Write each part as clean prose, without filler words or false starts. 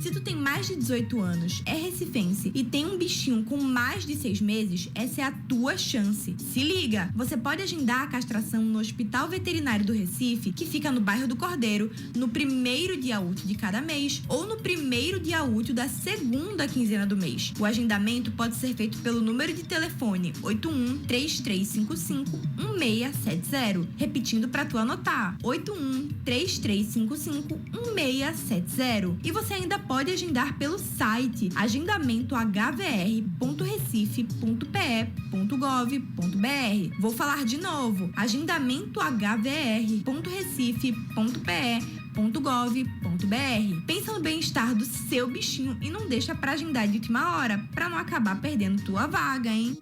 Se tu tem mais de 18 anos, é recifense e tem um bichinho com mais de 6 meses, essa é a tua chance. Se liga! Você pode agendar a castração no Hospital Veterinário do Recife, que fica no bairro do Cordeiro, no primeiro dia útil de cada mês ou no primeiro dia útil da segunda quinzena do mês. O agendamento pode ser feito pelo número de telefone 81-3355-1670. Repetindo para tu anotar, 81-3355-1670. E você ainda pode agendar pelo site agendamentohvr.recife.pe.gov.br. Vou falar de novo, agendamentohvr.recife.pe.gov.br. Pensa no bem-estar do seu bichinho e não deixa pra agendar de última hora, pra não acabar perdendo tua vaga, hein?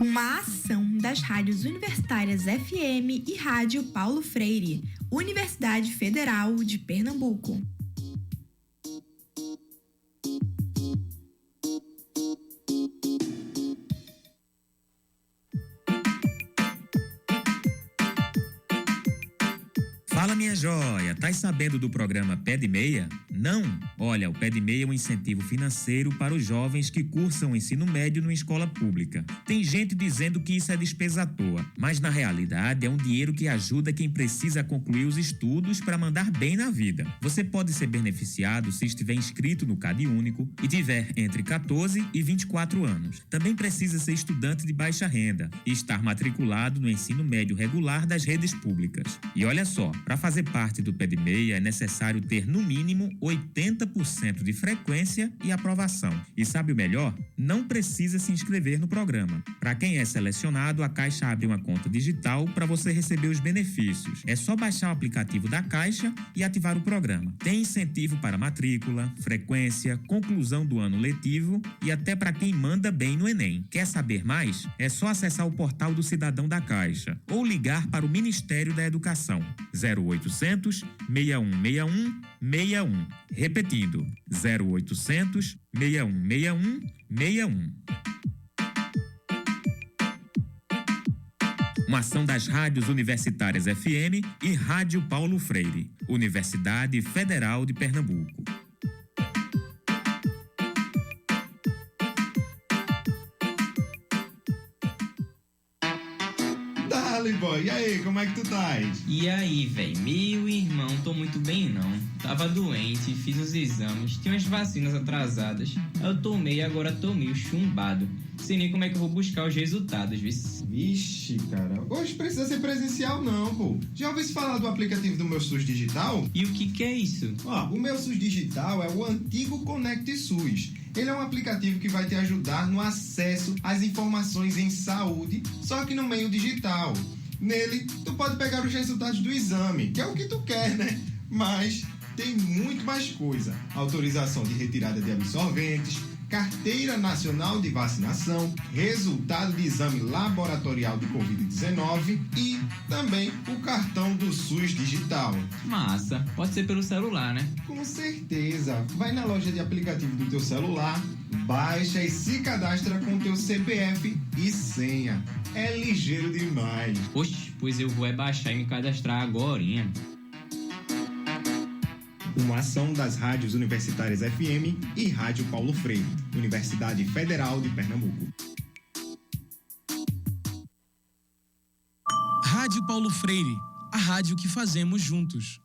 Uma ação das rádios universitárias FM e Rádio Paulo Freire, Universidade Federal de Pernambuco. Fala, minha joia, tá sabendo do programa Pé de Meia? Não? Olha, o Pé de Meia é um incentivo financeiro para os jovens que cursam o ensino médio numa escola pública. Tem gente dizendo que isso é despesa à toa, mas na realidade é um dinheiro que ajuda quem precisa concluir os estudos para mandar bem na vida. Você pode ser beneficiado se estiver inscrito no CadÚnico e tiver entre 14 e 24 anos. Também precisa ser estudante de baixa renda e estar matriculado no ensino médio regular das redes públicas. E olha só, para fazer parte do Pé de Meia é necessário ter no mínimo 80% de frequência e aprovação. E sabe o melhor? Não precisa se inscrever no programa. Para quem é selecionado, a Caixa abre uma conta digital para você receber os benefícios. É só baixar o aplicativo da Caixa e ativar o programa. Tem incentivo para matrícula, frequência, conclusão do ano letivo e até para quem manda bem no Enem. Quer saber mais? É só acessar o portal do Cidadão da Caixa ou ligar para o Ministério da Educação. 0800 6161 61. Repetindo, 0800 6161 61. Uma ação das rádios universitárias FM e Rádio Paulo Freire, Universidade Federal de Pernambuco. Boy, e aí, como é que tu estás? E aí, véi, meu irmão, tô muito bem não. Tava doente, fiz os exames, tinha umas vacinas atrasadas. Eu tomei e agora tô meio chumbado. Sei nem como é que eu vou buscar os resultados, viu? Vixe, cara, hoje precisa ser presencial não, pô. Já ouviu falar do aplicativo do Meu SUS Digital? E o que é isso? O Meu SUS Digital é o antigo Conect SUS. Ele é um aplicativo que vai te ajudar no acesso às informações em saúde, só que no meio digital. Nele, tu pode pegar os resultados do exame, que é o que tu quer, né? Mas tem muito mais coisa. Autorização de retirada de absorventes, Carteira Nacional de Vacinação, resultado de exame laboratorial de Covid-19 e também o cartão do SUS Digital. Massa, pode ser pelo celular, né? Com certeza. Vai na loja de aplicativo do teu celular, baixa e se cadastra com teu CPF e senha. É ligeiro demais. Oxe, pois eu vou baixar e me cadastrar agorinha. Uma ação das rádios universitárias FM e Rádio Paulo Freire, Universidade Federal de Pernambuco. Rádio Paulo Freire, a rádio que fazemos juntos.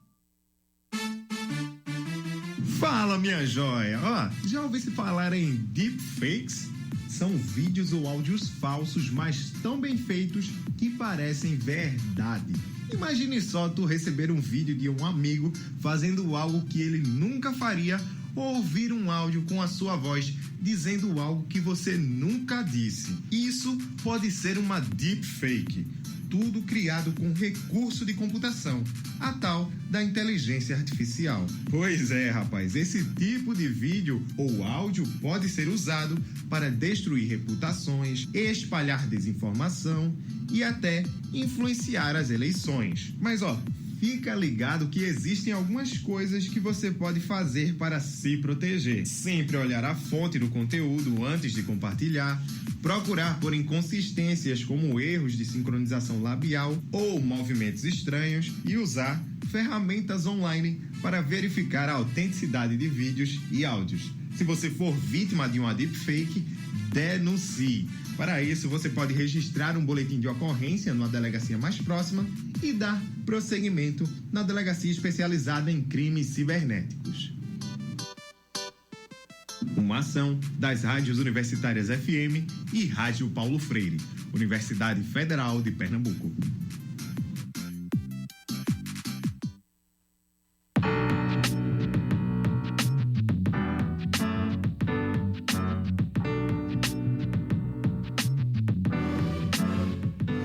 Fala, minha joia! Já ouviu se falar em deepfakes? São vídeos ou áudios falsos, mas tão bem feitos que parecem verdade. Imagine só tu receber um vídeo de um amigo fazendo algo que ele nunca faria ou ouvir um áudio com a sua voz dizendo algo que você nunca disse. Isso pode ser uma deepfake. Tudo criado com recurso de computação, a tal da inteligência artificial. Pois é, rapaz, esse tipo de vídeo ou áudio pode ser usado para destruir reputações, espalhar desinformação e até influenciar as eleições. Mas fica ligado que existem algumas coisas que você pode fazer para se proteger. Sempre olhar a fonte do conteúdo antes de compartilhar, procurar por inconsistências como erros de sincronização labial ou movimentos estranhos e usar ferramentas online para verificar a autenticidade de vídeos e áudios. Se você for vítima de uma deepfake, denuncie. Para isso, você pode registrar um boletim de ocorrência numa delegacia mais próxima e dar prosseguimento na delegacia especializada em crimes cibernéticos. Uma ação das rádios universitárias FM e Rádio Paulo Freire, Universidade Federal de Pernambuco.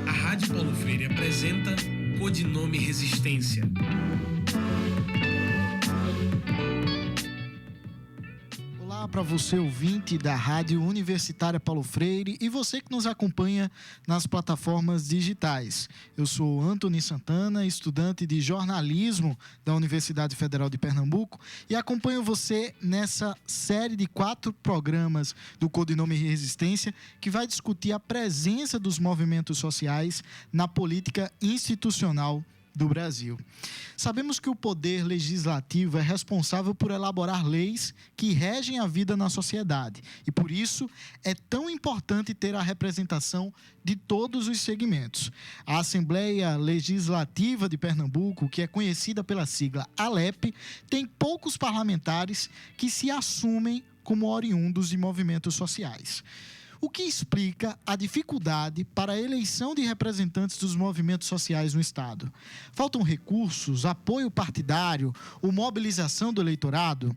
A Rádio Paulo Freire apresenta Codinome Resistência. Olá para você, ouvinte da Rádio Universitária Paulo Freire e você que nos acompanha nas plataformas digitais. Eu sou Antony Santana, estudante de jornalismo da Universidade Federal de Pernambuco e acompanho você nessa série de 4 programas do Codinome Resistência que vai discutir a presença dos movimentos sociais na política institucional do Brasil. Sabemos que o poder legislativo é responsável por elaborar leis que regem a vida na sociedade e, por isso, é tão importante ter a representação de todos os segmentos. A Assembleia Legislativa de Pernambuco, que é conhecida pela sigla ALEP, tem poucos parlamentares que se assumem como oriundos de movimentos sociais. O que explica a dificuldade para a eleição de representantes dos movimentos sociais no Estado? Faltam recursos, apoio partidário ou mobilização do eleitorado?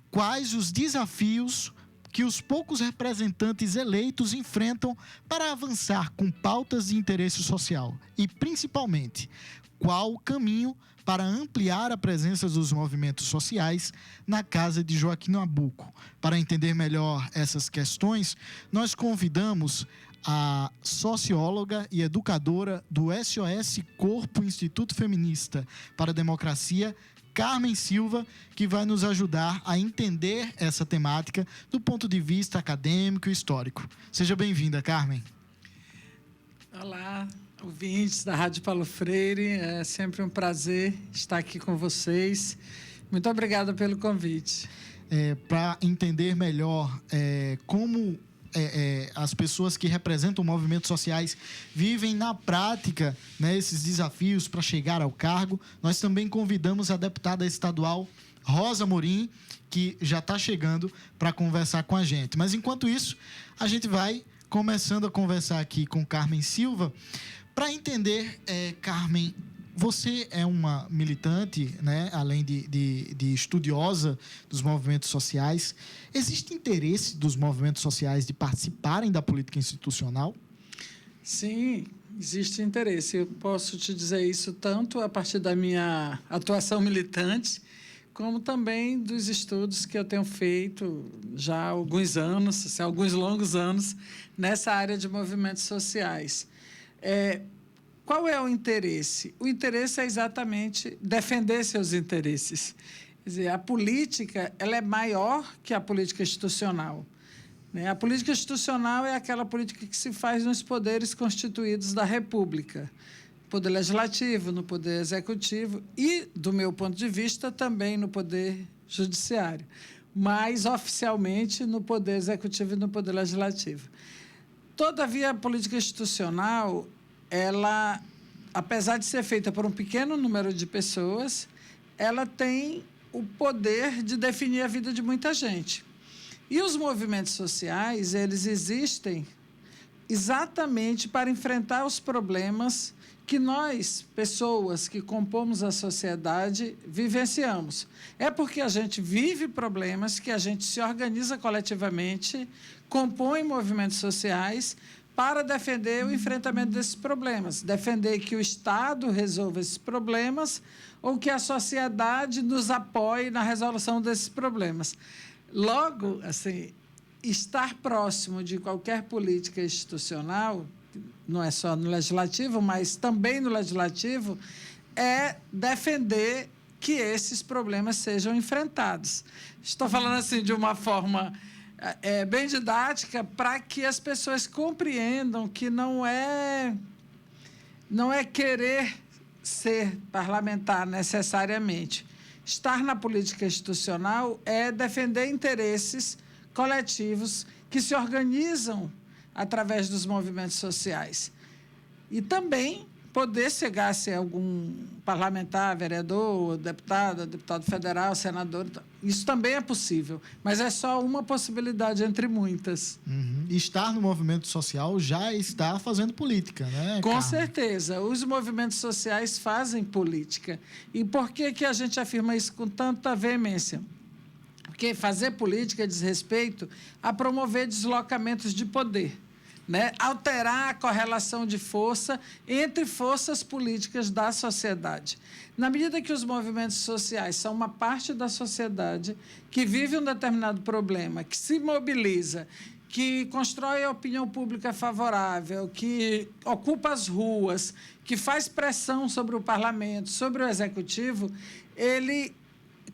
Quais os desafios que os poucos representantes eleitos enfrentam para avançar com pautas de interesse social? E, principalmente, qual o caminho para ampliar a presença dos movimentos sociais na casa de Joaquim Nabuco? Para entender melhor essas questões, nós convidamos a socióloga e educadora do SOS Corpo Instituto Feminista para a Democracia, Carmen Silva, que vai nos ajudar a entender essa temática do ponto de vista acadêmico e histórico. Seja bem-vinda, Carmen. Olá, ouvintes da Rádio Paulo Freire, é sempre um prazer estar aqui com vocês. Muito obrigada pelo convite. Para entender melhor como as pessoas que representam movimentos sociais vivem na prática, né, esses desafios para chegar ao cargo, nós também convidamos a deputada estadual Rosa Morim, que já está chegando para conversar com a gente. Mas, enquanto isso, a gente vai começando a conversar aqui com Carmen Silva. Para entender, Carmen, você é uma militante, né, além de estudiosa dos movimentos sociais. Existe interesse dos movimentos sociais de participarem da política institucional? Sim, existe interesse. Eu posso te dizer isso tanto a partir da minha atuação militante, como também dos estudos que eu tenho feito já há alguns anos, assim, alguns longos anos, nessa área de movimentos sociais. Qual é o interesse? O interesse é exatamente defender seus interesses. Quer dizer, a política ela é maior que a política institucional, né? A política institucional é aquela política que se faz nos poderes constituídos da República, no Poder Legislativo, no Poder Executivo e, do meu ponto de vista, também no Poder Judiciário, mas oficialmente no Poder Executivo e no Poder Legislativo. Todavia, a política institucional, ela, apesar de ser feita por um pequeno número de pessoas, ela tem o poder de definir a vida de muita gente. E os movimentos sociais, eles existem exatamente para enfrentar os problemas que nós, pessoas que compomos a sociedade, vivenciamos. É porque a gente vive problemas que a gente se organiza coletivamente, compõe movimentos sociais para defender o enfrentamento desses problemas, defender que o Estado resolva esses problemas ou que a sociedade nos apoie na resolução desses problemas. Logo, assim, estar próximo de qualquer política institucional, não é só no Legislativo, mas também no Legislativo, é defender que esses problemas sejam enfrentados. Estou falando assim de uma forma bem didática para que as pessoas compreendam que não é querer ser parlamentar necessariamente. Estar na política institucional é defender interesses coletivos que se organizam através dos movimentos sociais. E também poder chegar a ser algum parlamentar, vereador, deputado federal, senador. Isso também é possível, mas é só uma possibilidade entre muitas. Estar no movimento social já está fazendo política, né, Com Carmen? certeza. Os movimentos sociais fazem política. E por que a gente afirma isso com tanta veemência? Porque fazer política diz respeito a promover deslocamentos de poder, né? Alterar a correlação de força entre forças políticas da sociedade. Na medida que os movimentos sociais são uma parte da sociedade que vive um determinado problema, que se mobiliza, que constrói a opinião pública favorável, que ocupa as ruas, que faz pressão sobre o parlamento, sobre o executivo, ele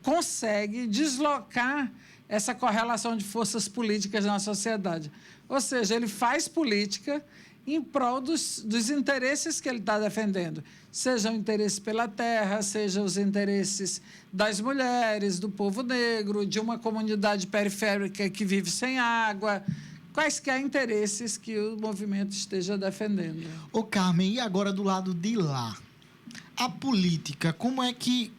consegue deslocar essa correlação de forças políticas na sociedade. Ou seja, ele faz política em prol dos interesses que ele está defendendo, seja o interesse pela terra, seja os interesses das mulheres, do povo negro, de uma comunidade periférica que vive sem água, quaisquer interesses que o movimento esteja defendendo. Ô, Carmen, e agora do lado de lá? A política, como é que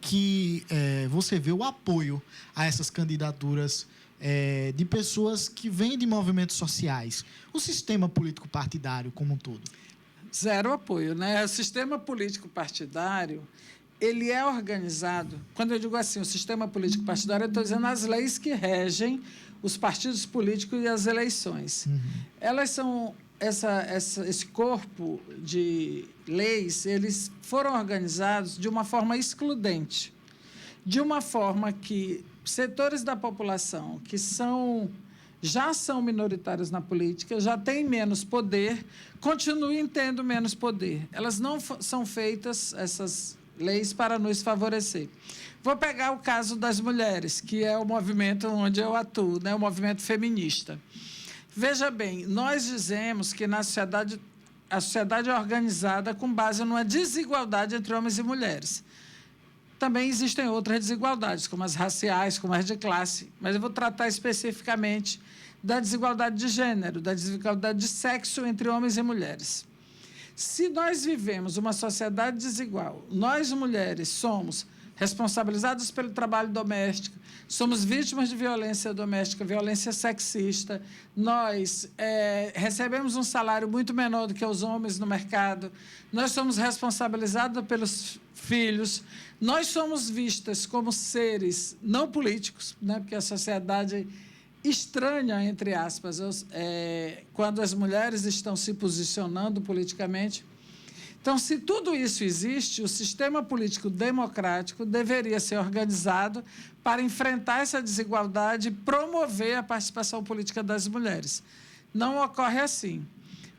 você vê o apoio a essas candidaturas de pessoas que vêm de movimentos sociais? O sistema político partidário como um todo? Zero apoio, né? O sistema político partidário, ele é organizado... Quando eu digo assim, o sistema político partidário, eu estou dizendo as leis que regem os partidos políticos e as eleições. Elas são... Esse corpo de leis, eles foram organizados de uma forma excludente, de uma forma que setores da população que já são minoritários na política, já têm menos poder, continuem tendo menos poder. Elas não são feitas, essas leis, para nos favorecer. Vou pegar o caso das mulheres, que é o movimento onde eu atuo, né, o movimento feminista. Veja bem, nós dizemos que a sociedade é organizada com base numa desigualdade entre homens e mulheres. Também existem outras desigualdades, como as raciais, como as de classe, mas eu vou tratar especificamente da desigualdade de gênero, da desigualdade de sexo entre homens e mulheres. Se nós vivemos uma sociedade desigual, nós, mulheres, somos responsabilizadas pelo trabalho doméstico, somos vítimas de violência doméstica, violência sexista, nós recebemos um salário muito menor do que os homens no mercado, nós somos responsabilizados pelos filhos, nós somos vistas como seres não políticos, né, porque a sociedade estranha, entre aspas, quando as mulheres estão se posicionando politicamente. Então, se tudo isso existe, o sistema político democrático deveria ser organizado para enfrentar essa desigualdade e promover a participação política das mulheres. Não ocorre assim.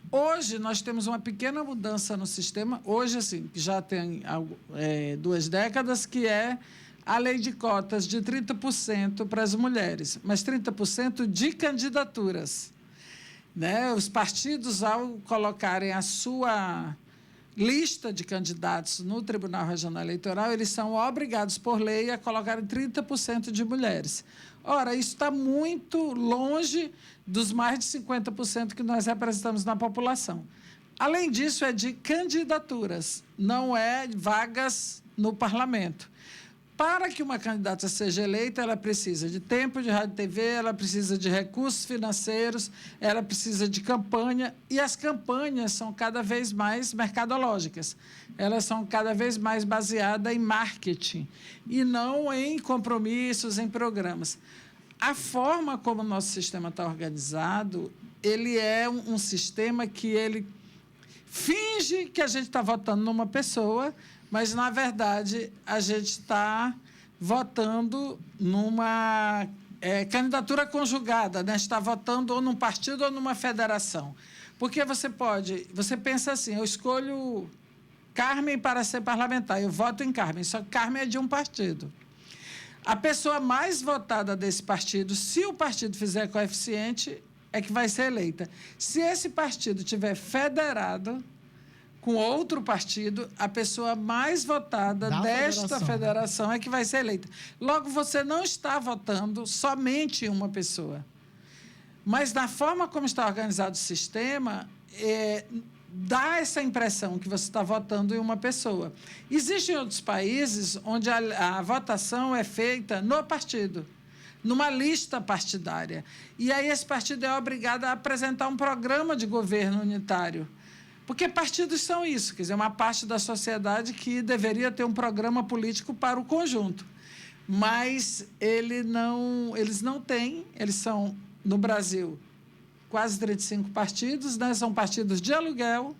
Hoje, nós temos uma pequena mudança no sistema, hoje, assim, que já tem 2 décadas, que é a lei de cotas de 30% para as mulheres, mas 30% de candidaturas, né? Os partidos, ao colocarem a sua lista de candidatos no Tribunal Regional Eleitoral, eles são obrigados, por lei, a colocarem 30% de mulheres. Ora, isso está muito longe dos mais de 50% que nós representamos na população. Além disso, é de candidaturas, não é vagas no parlamento. Para que uma candidata seja eleita, ela precisa de tempo de rádio e TV, ela precisa de recursos financeiros, ela precisa de campanha, e as campanhas são cada vez mais mercadológicas. Elas são cada vez mais baseadas em marketing e não em compromissos, em programas. A forma como o nosso sistema está organizado, ele é um sistema que ele finge que a gente está votando numa pessoa, mas, na verdade, a gente está votando numa candidatura conjugada, né? Está votando ou num partido ou numa federação. Porque você pensa assim, eu escolho Carmen para ser parlamentar, eu voto em Carmen, só que Carmen é de um partido. A pessoa mais votada desse partido, se o partido fizer coeficiente, é que vai ser eleita. Se esse partido tiver federado com outro partido, a pessoa mais votada desta federação é que vai ser eleita. Logo, você não está votando somente em uma pessoa. Mas, na forma como está organizado o sistema, dá essa impressão que você está votando em uma pessoa. Existem outros países onde a votação é feita no partido, numa lista partidária. E aí esse partido é obrigado a apresentar um programa de governo unitário. Porque partidos são isso, quer dizer, uma parte da sociedade que deveria ter um programa político para o conjunto. Mas eles não têm, eles são, no Brasil, quase 35 partidos, né? São partidos de aluguel,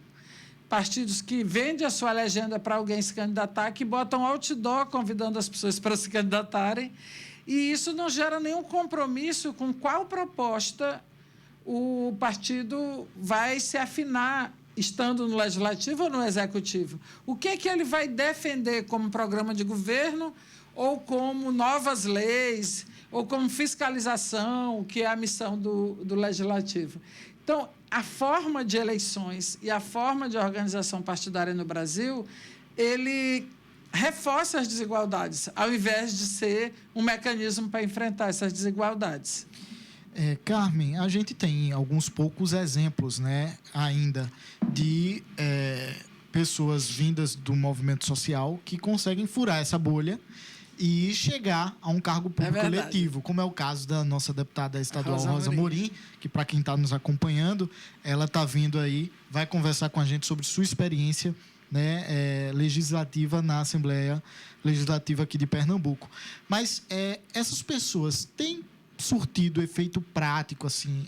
partidos que vendem a sua legenda para alguém se candidatar, que botam outdoor convidando as pessoas para se candidatarem, e isso não gera nenhum compromisso com qual proposta o partido vai se afinar, estando no legislativo ou no executivo. O que é que ele vai defender como programa de governo, ou como novas leis, ou como fiscalização, que é a missão do legislativo. Então, a forma de eleições e a forma de organização partidária no Brasil, ele reforça as desigualdades, ao invés de ser um mecanismo para enfrentar essas desigualdades. Carmen, a gente tem alguns poucos exemplos, né, ainda, de pessoas vindas do movimento social que conseguem furar essa bolha e chegar a um cargo público eletivo, como é o caso da nossa deputada estadual Rosa Amorim, que, para quem está nos acompanhando, ela está vindo aí, vai conversar com a gente sobre sua experiência, né, legislativa na Assembleia Legislativa aqui de Pernambuco. Mas essas pessoas têm surtido efeito prático, assim,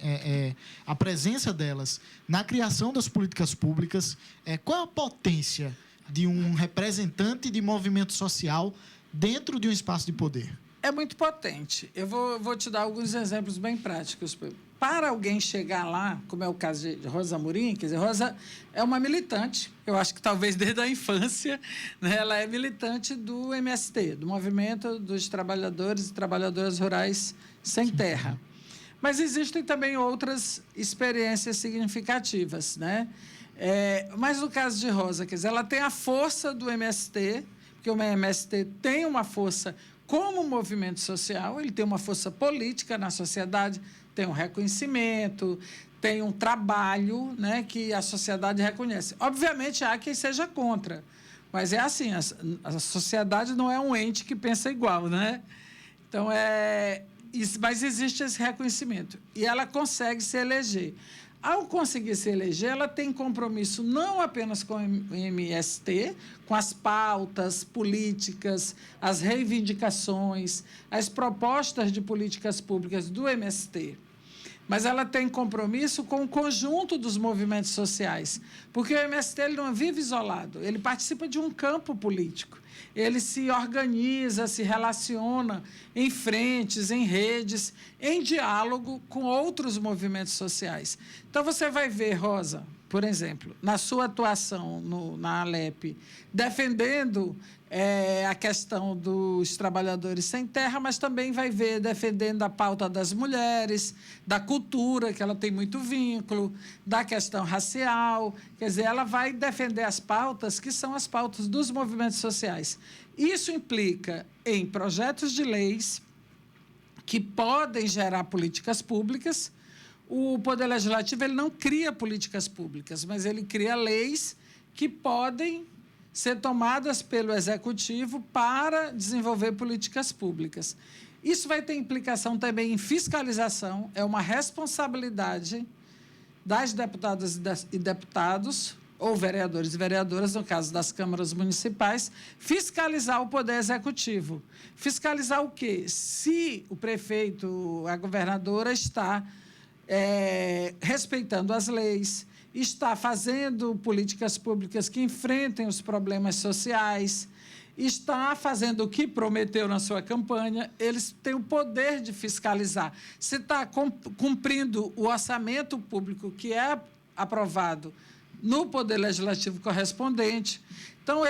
a presença delas na criação das políticas públicas? Qual é a potência de um representante de movimento social dentro de um espaço de poder? É muito potente. Eu vou te dar alguns exemplos bem práticos. Para alguém chegar lá, como é o caso de Rosa Amorim, quer dizer, Rosa é uma militante, eu acho que talvez desde a infância, né, ela é militante do MST, do Movimento dos Trabalhadores e Trabalhadoras Rurais Sem Terra. Mas existem também outras experiências significativas, né? Mas no caso de Rosa, quer dizer, ela tem a força do MST, porque o MST tem uma força como movimento social, ele tem uma força política na sociedade, tem um reconhecimento, tem um trabalho, né, que a sociedade reconhece. Obviamente, há quem seja contra, mas é assim, a sociedade não é um ente que pensa igual, né? Então, mas existe esse reconhecimento, e ela consegue se eleger. Ao conseguir se eleger, ela tem compromisso não apenas com o MST, com as pautas políticas, as reivindicações, as propostas de políticas públicas do MST, mas ela tem compromisso com o conjunto dos movimentos sociais, porque o MST ele não vive isolado, ele participa de um campo político. Ele se organiza, se relaciona em frentes, em redes, em diálogo com outros movimentos sociais. Então, você vai ver, Rosa, por exemplo, na sua atuação na Alep, defendendo a questão dos trabalhadores sem terra, mas também vai ver defendendo a pauta das mulheres, da cultura, que ela tem muito vínculo, da questão racial. Quer dizer, ela vai defender as pautas que são as pautas dos movimentos sociais. Isso implica em projetos de leis que podem gerar políticas públicas. O Poder Legislativo ele não cria políticas públicas, mas ele cria leis que podem ser tomadas pelo Executivo para desenvolver políticas públicas. Isso vai ter implicação também em fiscalização, é uma responsabilidade das deputadas e deputados, ou vereadores e vereadoras, no caso das câmaras municipais, fiscalizar o Poder Executivo. Fiscalizar o quê? Se o prefeito, a governadora está respeitando as leis, está fazendo políticas públicas que enfrentem os problemas sociais, está fazendo o que prometeu na sua campanha, eles têm o poder de fiscalizar. Se está cumprindo o orçamento público que é aprovado no Poder Legislativo correspondente. Então,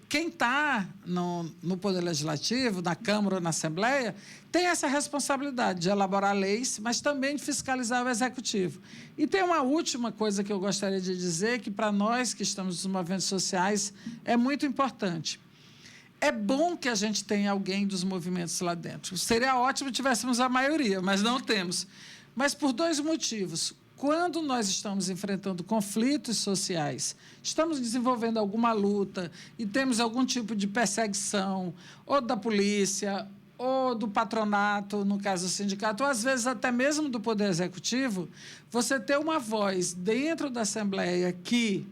quem está no Poder Legislativo, na Câmara ou na Assembleia, tem essa responsabilidade de elaborar leis, mas também de fiscalizar o Executivo. E tem uma última coisa que eu gostaria de dizer, que para nós que estamos nos movimentos sociais é muito importante. É bom que a gente tenha alguém dos movimentos lá dentro. Seria ótimo se tivéssemos a maioria, mas não temos. Mas por 2 motivos. Quando nós estamos enfrentando conflitos sociais, estamos desenvolvendo alguma luta e temos algum tipo de perseguição, ou da polícia, ou do patronato, no caso do sindicato, ou às vezes até mesmo do Poder Executivo, você ter uma voz dentro da Assembleia que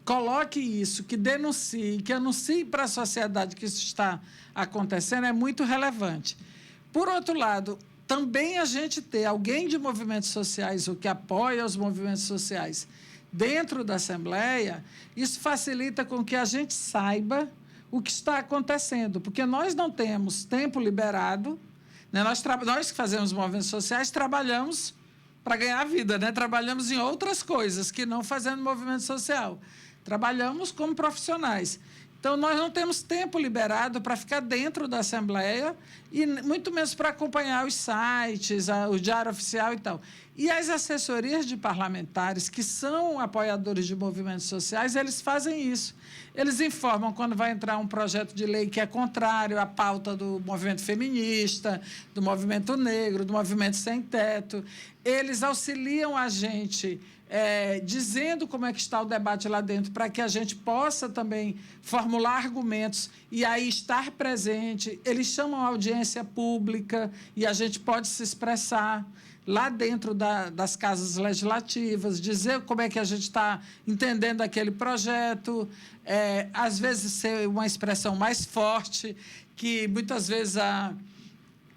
coloque isso, que denuncie, que anuncie para a sociedade que isso está acontecendo é muito relevante. Por outro lado, também a gente ter alguém de movimentos sociais ou que apoia os movimentos sociais dentro da Assembleia, isso facilita com que a gente saiba o que está acontecendo, porque nós não temos tempo liberado, né? Nós que fazemos movimentos sociais trabalhamos para ganhar a vida, né? Trabalhamos em outras coisas que não fazendo movimento social. Trabalhamos como profissionais. Então, nós não temos tempo liberado para ficar dentro da Assembleia e muito menos para acompanhar os sites, o Diário Oficial e tal. E as assessorias de parlamentares, que são apoiadores de movimentos sociais, eles fazem isso. Eles informam quando vai entrar um projeto de lei que é contrário à pauta do movimento feminista, do movimento negro, do movimento sem teto. Eles auxiliam a gente dizendo como é que está o debate lá dentro, para que a gente possa também formular argumentos e aí estar presente. Eles chamam a audiência pública e a gente pode se expressar lá dentro das casas legislativas, dizer como é que a gente está entendendo aquele projeto, às vezes ser uma expressão mais forte, que muitas vezes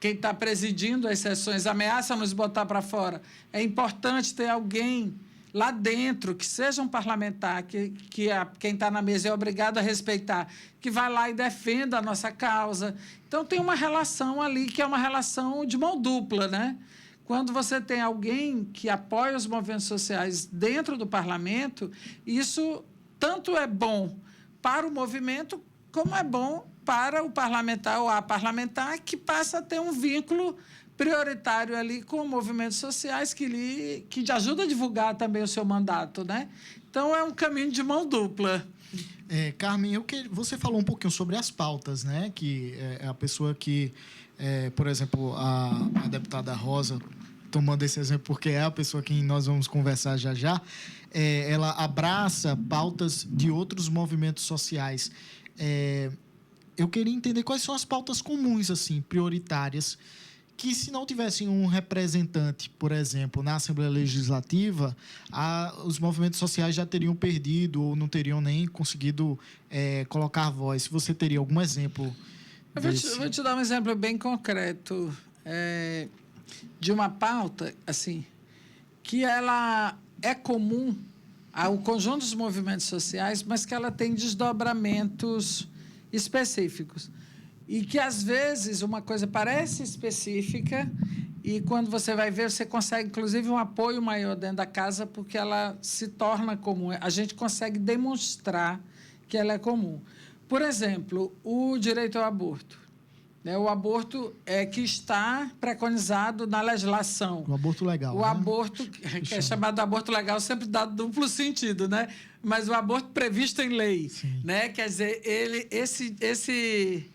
quem está presidindo as sessões ameaça nos botar para fora. É importante ter alguém lá dentro, que seja um parlamentar, quem está na mesa é obrigado a respeitar, que vai lá e defenda a nossa causa. Então, tem uma relação ali que é uma relação de mão dupla, né? Quando você tem alguém que apoia os movimentos sociais dentro do parlamento, isso tanto é bom para o movimento, como é bom para o parlamentar ou a parlamentar, que passa a ter um vínculo prioritário ali com movimentos sociais que te ajuda a divulgar também o seu mandato, né? Então, é um caminho de mão dupla. Carmen, você falou um pouquinho sobre as pautas, né? Que é a pessoa que, por exemplo, a deputada Rosa, tomando esse exemplo porque é a pessoa que nós vamos conversar já, ela abraça pautas de outros movimentos sociais. Eu queria entender quais são as pautas comuns, assim, prioritárias, que se não tivessem um representante, por exemplo, na Assembleia Legislativa, os movimentos sociais já teriam perdido ou não teriam nem conseguido colocar voz. Você teria algum exemplo desse? Eu vou te dar um exemplo bem concreto de uma pauta assim, que ela é comum ao conjunto dos movimentos sociais, mas que ela tem desdobramentos específicos. E que, às vezes, uma coisa parece específica e, quando você vai ver, você consegue, inclusive, um apoio maior dentro da casa porque ela se torna comum. A gente consegue demonstrar que ela é comum. Por exemplo, o direito ao aborto. O aborto que está preconizado na legislação. O aborto legal. O aborto, que é chamado de aborto legal, sempre dá duplo sentido, né? Mas o aborto previsto em lei. Né? Quer dizer, esse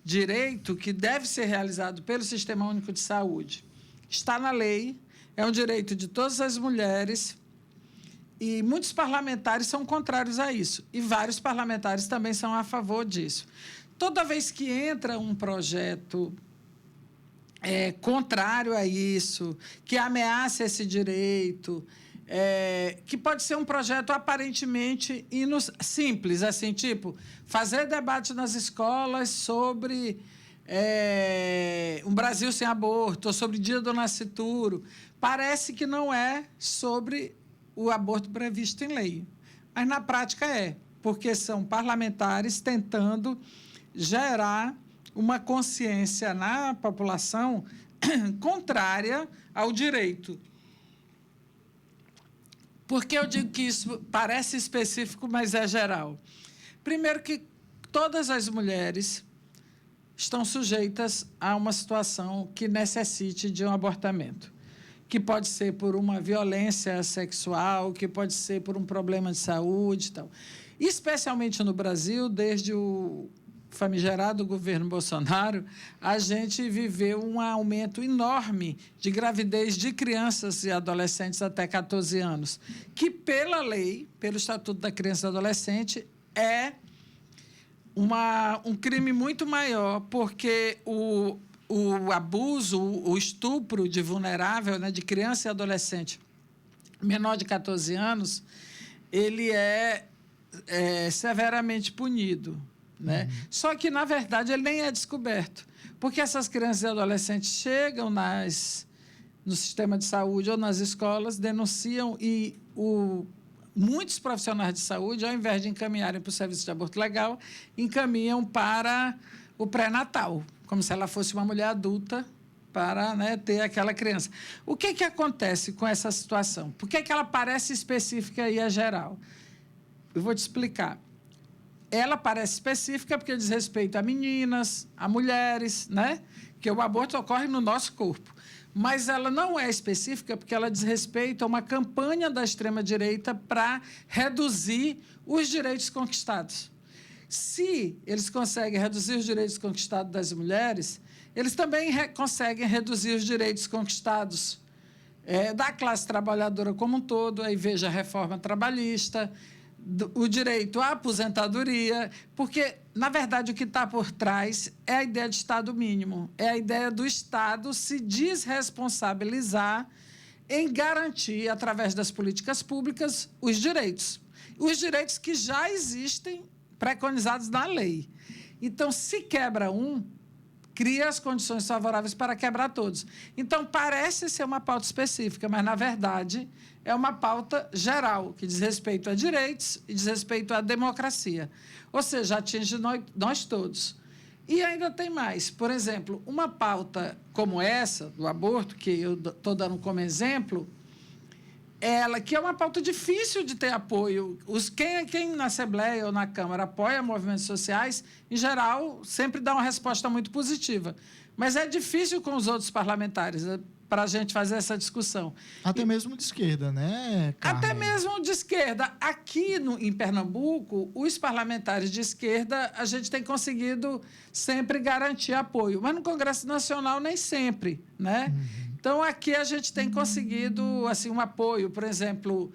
direito que deve ser realizado pelo Sistema Único de Saúde está na lei, é um direito de todas as mulheres e muitos parlamentares são contrários a isso e vários parlamentares também são a favor disso. Toda vez que entra um projeto contrário a isso, que ameaça esse direito, que pode ser um projeto aparentemente simples, assim, tipo, fazer debate nas escolas sobre um Brasil sem aborto, ou sobre Dia do Nascituro. Parece que não é sobre o aborto previsto em lei, mas na prática porque são parlamentares tentando gerar uma consciência na população contrária ao direito. Por que eu digo que isso parece específico, mas é geral? Primeiro que todas as mulheres estão sujeitas a uma situação que necessite de um abortamento, que pode ser por uma violência sexual, que pode ser por um problema de saúde e tal. Especialmente no Brasil, desde o famigerado governo Bolsonaro, a gente viveu um aumento enorme de gravidez de crianças e adolescentes até 14 anos, que, pela lei, pelo Estatuto da Criança e do Adolescente, é um crime muito maior, porque o abuso, o estupro de vulnerável, né, de criança e adolescente menor de 14 anos, ele é severamente punido. Né? Só que, na verdade, ele nem é descoberto, porque essas crianças e adolescentes chegam no sistema de saúde ou nas escolas, denunciam e muitos profissionais de saúde, ao invés de encaminharem para o serviço de aborto legal, encaminham para o pré-natal, como se ela fosse uma mulher adulta para, né, ter aquela criança. O que acontece com essa situação? Por que ela parece específica e é geral? Eu vou te explicar. Ela parece específica porque diz respeito a meninas, a mulheres, né? Porque o aborto ocorre no nosso corpo. Mas ela não é específica porque ela diz respeito a uma campanha da extrema-direita para reduzir os direitos conquistados. Se eles conseguem reduzir os direitos conquistados das mulheres, eles também conseguem reduzir os direitos conquistados da classe trabalhadora como um todo. Aí veja a reforma trabalhista, o direito à aposentadoria, porque, na verdade, o que está por trás é a ideia de Estado mínimo, é a ideia do Estado se desresponsabilizar em garantir, através das políticas públicas, os direitos que já existem preconizados na lei. Então, se quebra um, cria as condições favoráveis para quebrar todos. Então, parece ser uma pauta específica, mas, na verdade, é uma pauta geral, que diz respeito a direitos e diz respeito à democracia. Ou seja, atinge nós todos. E ainda tem mais. Por exemplo, uma pauta como essa, do aborto, que eu estou dando como exemplo, ela que é uma pauta difícil de ter apoio. Quem na Assembleia ou na Câmara apoia movimentos sociais, em geral, sempre dá uma resposta muito positiva. Mas é difícil com os outros parlamentares, né, para a gente fazer essa discussão. Até mesmo de esquerda, né, Carmen? Até mesmo de esquerda. Aqui em Pernambuco, os parlamentares de esquerda, a gente tem conseguido sempre garantir apoio. Mas no Congresso Nacional, nem sempre, né? Então, aqui a gente tem conseguido assim, um apoio. Por exemplo,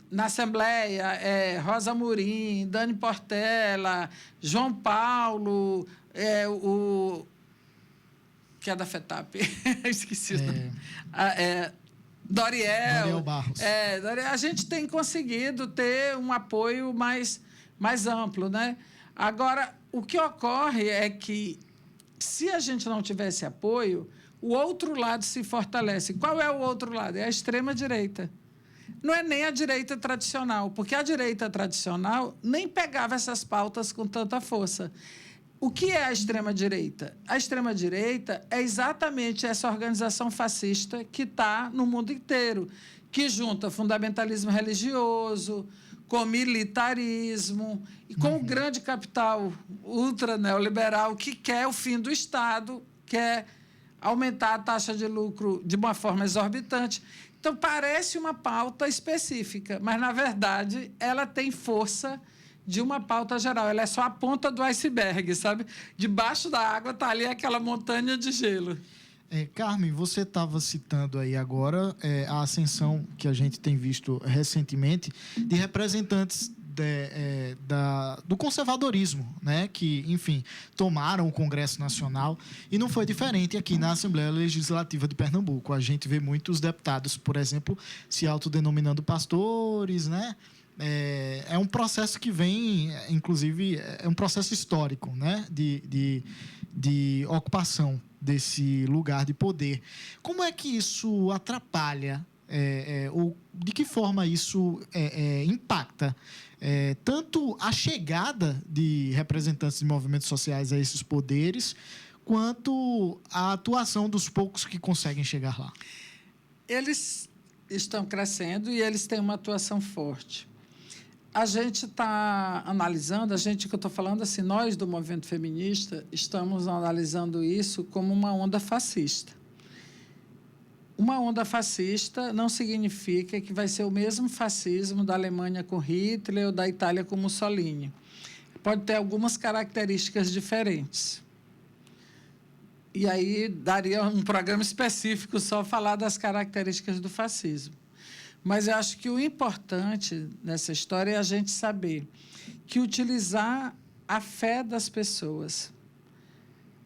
na Assembleia, Rosa Murim, Dani Portela, João Paulo, que é da FETAP, esqueci o nome. Doriel Barros. A gente tem conseguido ter um apoio mais amplo, né? Agora, o que ocorre é que, se a gente não tivesse apoio, o outro lado se fortalece. Qual é o outro lado? É a extrema-direita. Não é nem a direita tradicional, porque a direita tradicional nem pegava essas pautas com tanta força. O que é a extrema-direita? A extrema-direita é exatamente essa organização fascista que está no mundo inteiro, que junta fundamentalismo religioso com militarismo e com o grande capital ultra-neoliberal que quer o fim do Estado, quer aumentar a taxa de lucro de uma forma exorbitante. Então, parece uma pauta específica, mas, na verdade, ela tem força de uma pauta geral. Ela é só a ponta do iceberg, sabe? Debaixo da água está ali aquela montanha de gelo. Carmen, você estava citando aí agora a ascensão que a gente tem visto recentemente de representantes do conservadorismo, né? Que, enfim, tomaram o Congresso Nacional, e não foi diferente aqui na Assembleia Legislativa de Pernambuco. A gente vê muitos deputados, por exemplo, se autodenominando pastores, né? É um processo que vem, inclusive, é um processo histórico, né? de ocupação desse lugar de poder. Como é que isso atrapalha, ou de que forma isso impacta tanto a chegada de representantes de movimentos sociais a esses poderes, quanto a atuação dos poucos que conseguem chegar lá? Eles estão crescendo e eles têm uma atuação forte. A gente está analisando, que eu estou falando assim, nós do movimento feminista estamos analisando isso como uma onda fascista. Uma onda fascista não significa que vai ser o mesmo fascismo da Alemanha com Hitler ou da Itália com Mussolini. Pode ter algumas características diferentes. E aí daria um programa específico só falar das características do fascismo. Mas eu acho que o importante nessa história é a gente saber que utilizar a fé das pessoas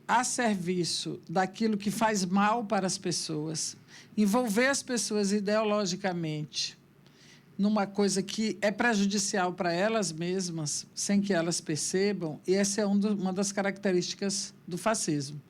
a serviço daquilo que faz mal para as pessoas, envolver as pessoas ideologicamente numa coisa que é prejudicial para elas mesmas, sem que elas percebam, e essa é uma das características do fascismo.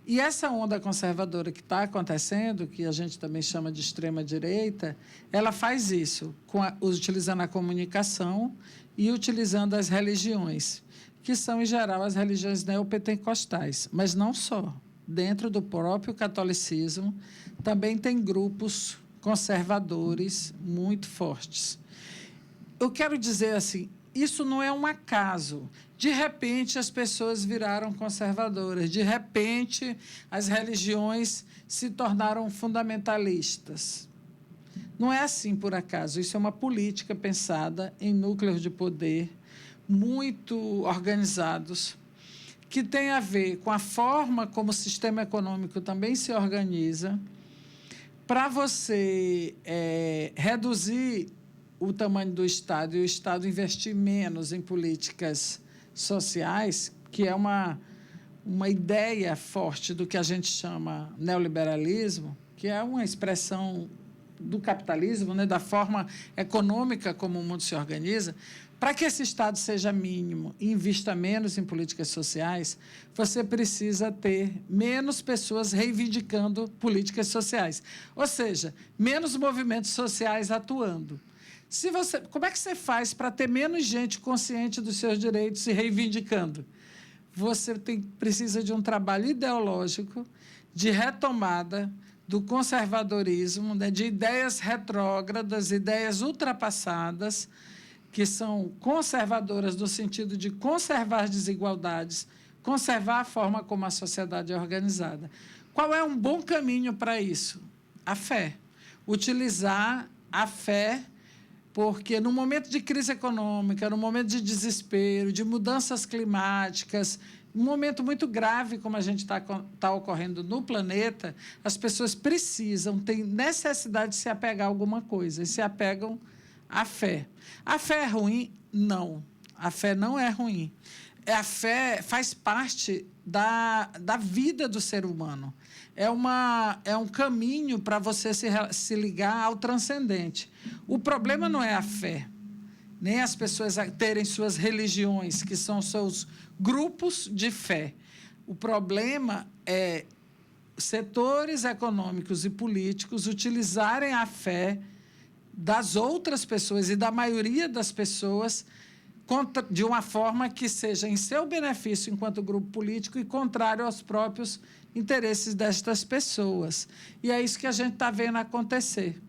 E essa onda conservadora que está acontecendo, que a gente também chama de extrema-direita, ela faz isso, utilizando a comunicação e utilizando as religiões, que são, em geral, as religiões neopentecostais, mas não só. Dentro do próprio catolicismo, também tem grupos conservadores muito fortes. Eu quero dizer assim, isso não é um acaso. De repente, as pessoas viraram conservadoras. De repente, as religiões se tornaram fundamentalistas. Não é assim por acaso. Isso é uma política pensada em núcleos de poder muito organizados, que tem a ver com a forma como o sistema econômico também se organiza, para você reduzir o tamanho do Estado e o Estado investir menos em políticas sociais, que é uma ideia forte do que a gente chama neoliberalismo, que é uma expressão do capitalismo, né, da forma econômica como o mundo se organiza. Para que esse Estado seja mínimo e invista menos em políticas sociais, você precisa ter menos pessoas reivindicando políticas sociais, ou seja, menos movimentos sociais atuando. Como é que você faz para ter menos gente consciente dos seus direitos e reivindicando? Você precisa de um trabalho ideológico de retomada do conservadorismo, né, de ideias retrógradas, ideias ultrapassadas, que são conservadoras no sentido de conservar as desigualdades, conservar a forma como a sociedade é organizada. Qual é um bom caminho para isso? A fé. Utilizar a fé, porque no momento de crise econômica, no momento de desespero, de mudanças climáticas, um momento muito grave como a gente está ocorrendo no planeta, as pessoas têm necessidade de se apegar a alguma coisa, e se apegam à fé. A fé é ruim? Não. A fé não é ruim. A fé faz parte da vida do ser humano. É um caminho para você se ligar ao transcendente. O problema não é a fé, nem as pessoas terem suas religiões, que são seus grupos de fé. O problema é setores econômicos e políticos utilizarem a fé das outras pessoas e da maioria das pessoas de uma forma que seja em seu benefício enquanto grupo político e contrário aos próprios interesses destas pessoas. E é isso que a gente está vendo acontecer.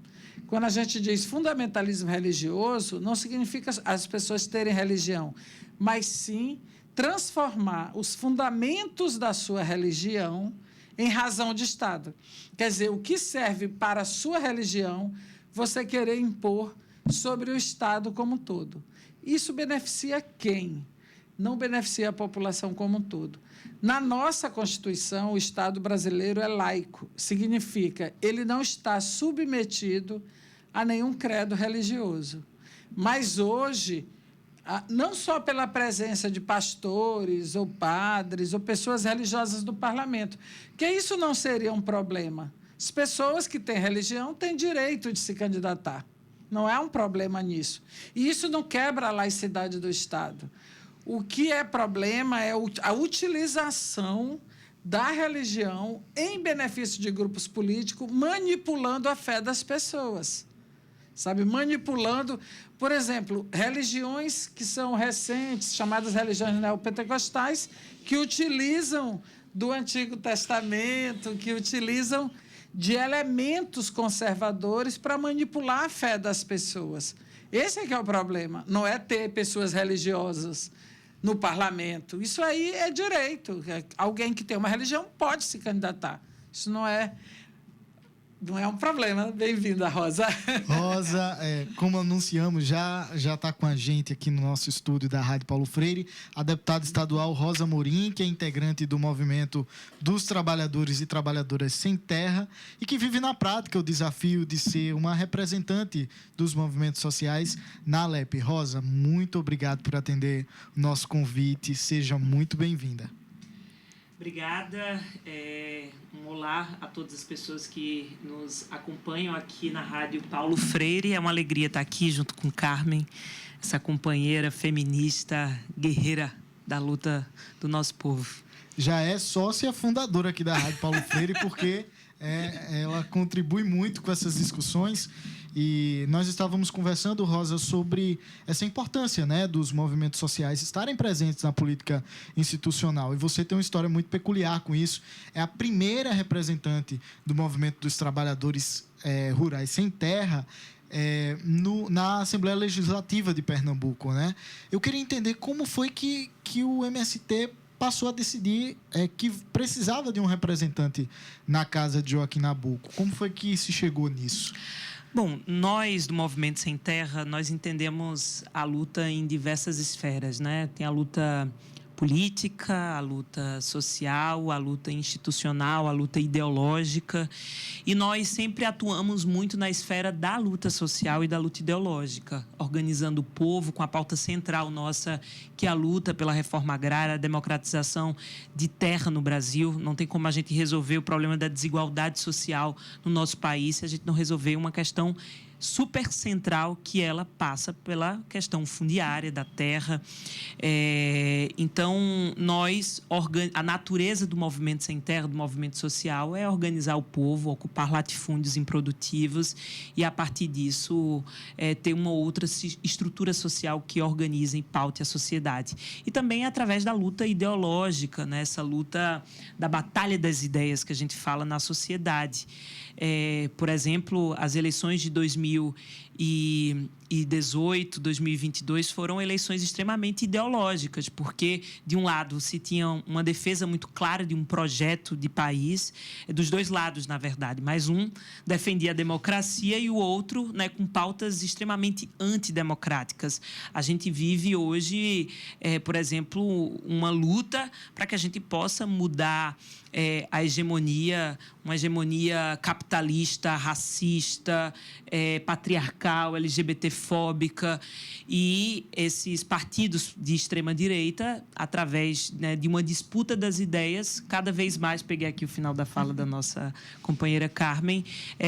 Quando a gente diz fundamentalismo religioso, não significa as pessoas terem religião, mas sim transformar os fundamentos da sua religião em razão de Estado. Quer dizer, o que serve para a sua religião, você querer impor sobre o Estado como um todo. Isso beneficia quem? Não beneficia a população como um todo. Na nossa Constituição, o Estado brasileiro é laico. Significa, ele não está submetido a nenhum credo religioso. Mas hoje, não só pela presença de pastores ou padres ou pessoas religiosas do parlamento, que isso não seria um problema. As pessoas que têm religião têm direito de se candidatar. Não há um problema nisso. E isso não quebra a laicidade do Estado. O que é problema é a utilização da religião em benefício de grupos políticos, manipulando a fé das pessoas. Sabe? Manipulando, por exemplo, religiões que são recentes, chamadas religiões neopentecostais, que utilizam do Antigo Testamento, que utilizam de elementos conservadores para manipular a fé das pessoas. Esse é que é o problema. Não é ter pessoas religiosas no parlamento. Isso aí é direito. Alguém que tem uma religião pode se candidatar. Isso não é um problema. Bem-vinda, Rosa. Rosa, como anunciamos, já está com a gente aqui no nosso estúdio da Rádio Paulo Freire, a deputada estadual Rosa Morim, que é integrante do Movimento dos Trabalhadores e Trabalhadoras Sem Terra e que vive na prática o desafio de ser uma representante dos movimentos sociais na Alep. Rosa, muito obrigado por atender o nosso convite. Seja muito bem-vinda. Obrigada. Um olá a todas as pessoas que nos acompanham aqui na Rádio Paulo Freire. É uma alegria estar aqui junto com Carmen, essa companheira feminista, guerreira da luta do nosso povo. Já é sócia fundadora aqui da Rádio Paulo Freire, porque ela contribui muito com essas discussões. E nós estávamos conversando, Rosa, sobre essa importância, né, dos movimentos sociais estarem presentes na política institucional. E você tem uma história muito peculiar com isso. É a primeira representante do movimento dos trabalhadores rurais sem terra na Assembleia Legislativa de Pernambuco, né? Eu queria entender como foi que o MST passou a decidir que precisava de um representante na casa de Joaquim Nabuco. Como foi que se chegou nisso? Bom, nós do Movimento Sem Terra, nós entendemos a luta em diversas esferas, né? Tem a luta política, a luta social, a luta institucional, a luta ideológica. E nós sempre atuamos muito na esfera da luta social e da luta ideológica, organizando o povo com a pauta central nossa, que é a luta pela reforma agrária, a democratização de terra no Brasil. Não tem como a gente resolver o problema da desigualdade social no nosso país se a gente não resolver uma questão super central, que ela passa pela questão fundiária da terra. Então, a natureza do Movimento Sem Terra, do movimento social, é organizar o povo, ocupar latifúndios improdutivos e, a partir disso, ter uma outra estrutura social que organize e paute a sociedade. E também através da luta ideológica, né? Essa luta da batalha das ideias que a gente fala na sociedade. Por exemplo, as eleições de 2018, 2022 foram eleições extremamente ideológicas, porque, de um lado, se tinha uma defesa muito clara de um projeto de país, dos dois lados, na verdade, mas um defendia a democracia e o outro, né, com pautas extremamente antidemocráticas. A gente vive hoje, por exemplo, uma luta para que a gente possa mudar a hegemonia, uma hegemonia capitalista, racista, patriarcal, LGBTfóbica, e esses partidos de extrema-direita, através, né, de uma disputa das ideias, cada vez mais, peguei aqui o final da fala da nossa companheira Carmen,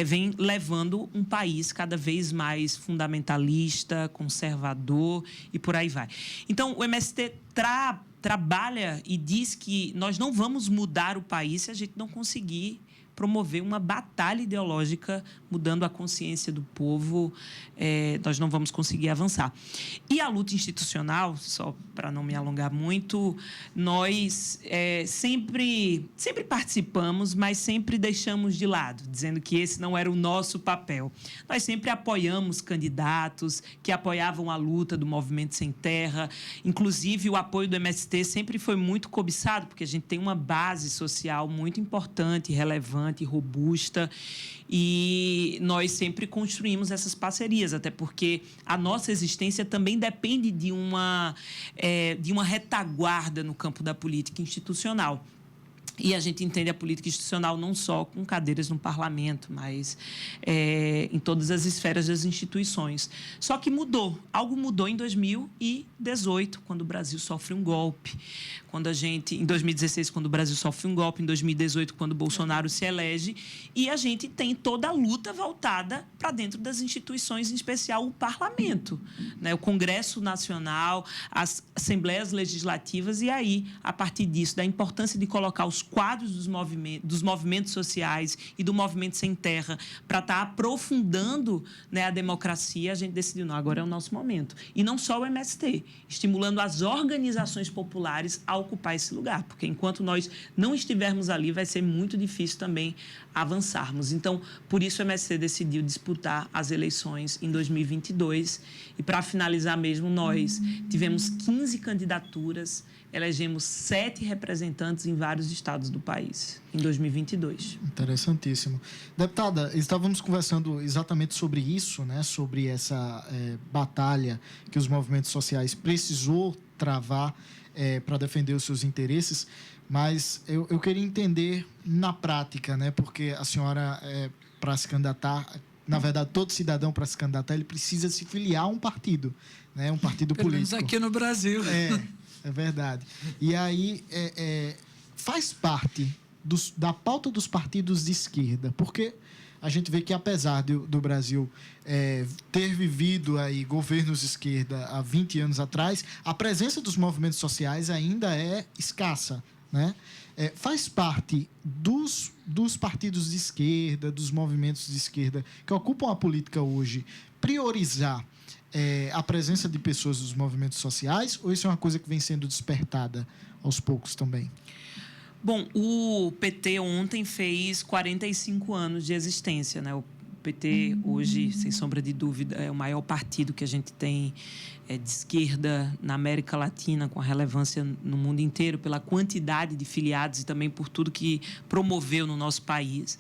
vem levando um país cada vez mais fundamentalista, conservador e por aí vai. Então, o MST trabalha e diz que nós não vamos mudar o país se a gente não conseguir promover uma batalha ideológica, mudando a consciência do povo, nós não vamos conseguir avançar. E a luta institucional, só para não me alongar muito, nós sempre participamos, mas sempre deixamos de lado, dizendo que esse não era o nosso papel. Nós sempre apoiamos candidatos que apoiavam a luta do Movimento Sem Terra, inclusive o apoio do MST sempre foi muito cobiçado, porque a gente tem uma base social muito importante, relevante, robusta, e nós sempre construímos essas parcerias, até porque a nossa existência também depende de uma retaguarda no campo da política institucional. E a gente entende a política institucional não só com cadeiras no parlamento, mas em todas as esferas das instituições. Só que algo mudou em 2018, quando o Brasil sofre um golpe. Em 2016, quando o Brasil sofre um golpe, em 2018, quando o Bolsonaro se elege, e a gente tem toda a luta voltada para dentro das instituições, em especial o parlamento, né? O Congresso Nacional, as assembleias legislativas, e aí, a partir disso, da importância de colocar os quadros dos movimentos sociais e do movimento sem terra para estar aprofundando, né, a democracia, a gente decidiu, não, agora é o nosso momento. E não só o MST, estimulando as organizações populares a ocupar esse lugar, porque enquanto nós não estivermos ali, vai ser muito difícil também avançarmos. Então, por isso o MST decidiu disputar as eleições em 2022. E, para finalizar mesmo, nós tivemos 15 candidaturas, elegemos 7 representantes em vários estados do país em 2022. Interessantíssimo. Deputada, estávamos conversando exatamente sobre isso, né? Sobre essa batalha que os movimentos sociais precisou travar para defender os seus interesses, mas eu queria entender na prática, né? Porque a senhora, para se candidatar, na verdade, todo cidadão, para se candidatar, ele precisa se filiar a um partido, né? Um partido Pelo menos político. aqui no Brasil. É verdade. E aí, faz parte da pauta dos partidos de esquerda, porque a gente vê que, apesar do Brasil ter vivido aí governos de esquerda há 20 anos atrás, a presença dos movimentos sociais ainda é escassa, né? Faz parte dos partidos de esquerda, dos movimentos de esquerda que ocupam a política hoje, priorizar a presença de pessoas dos movimentos sociais, ou isso é uma coisa que vem sendo despertada aos poucos também? Bom, o PT ontem fez 45 anos de existência, né? O PT hoje, sem sombra de dúvida, é o maior partido que a gente tem de esquerda na América Latina, com a relevância no mundo inteiro, pela quantidade de filiados e também por tudo que promoveu no nosso país.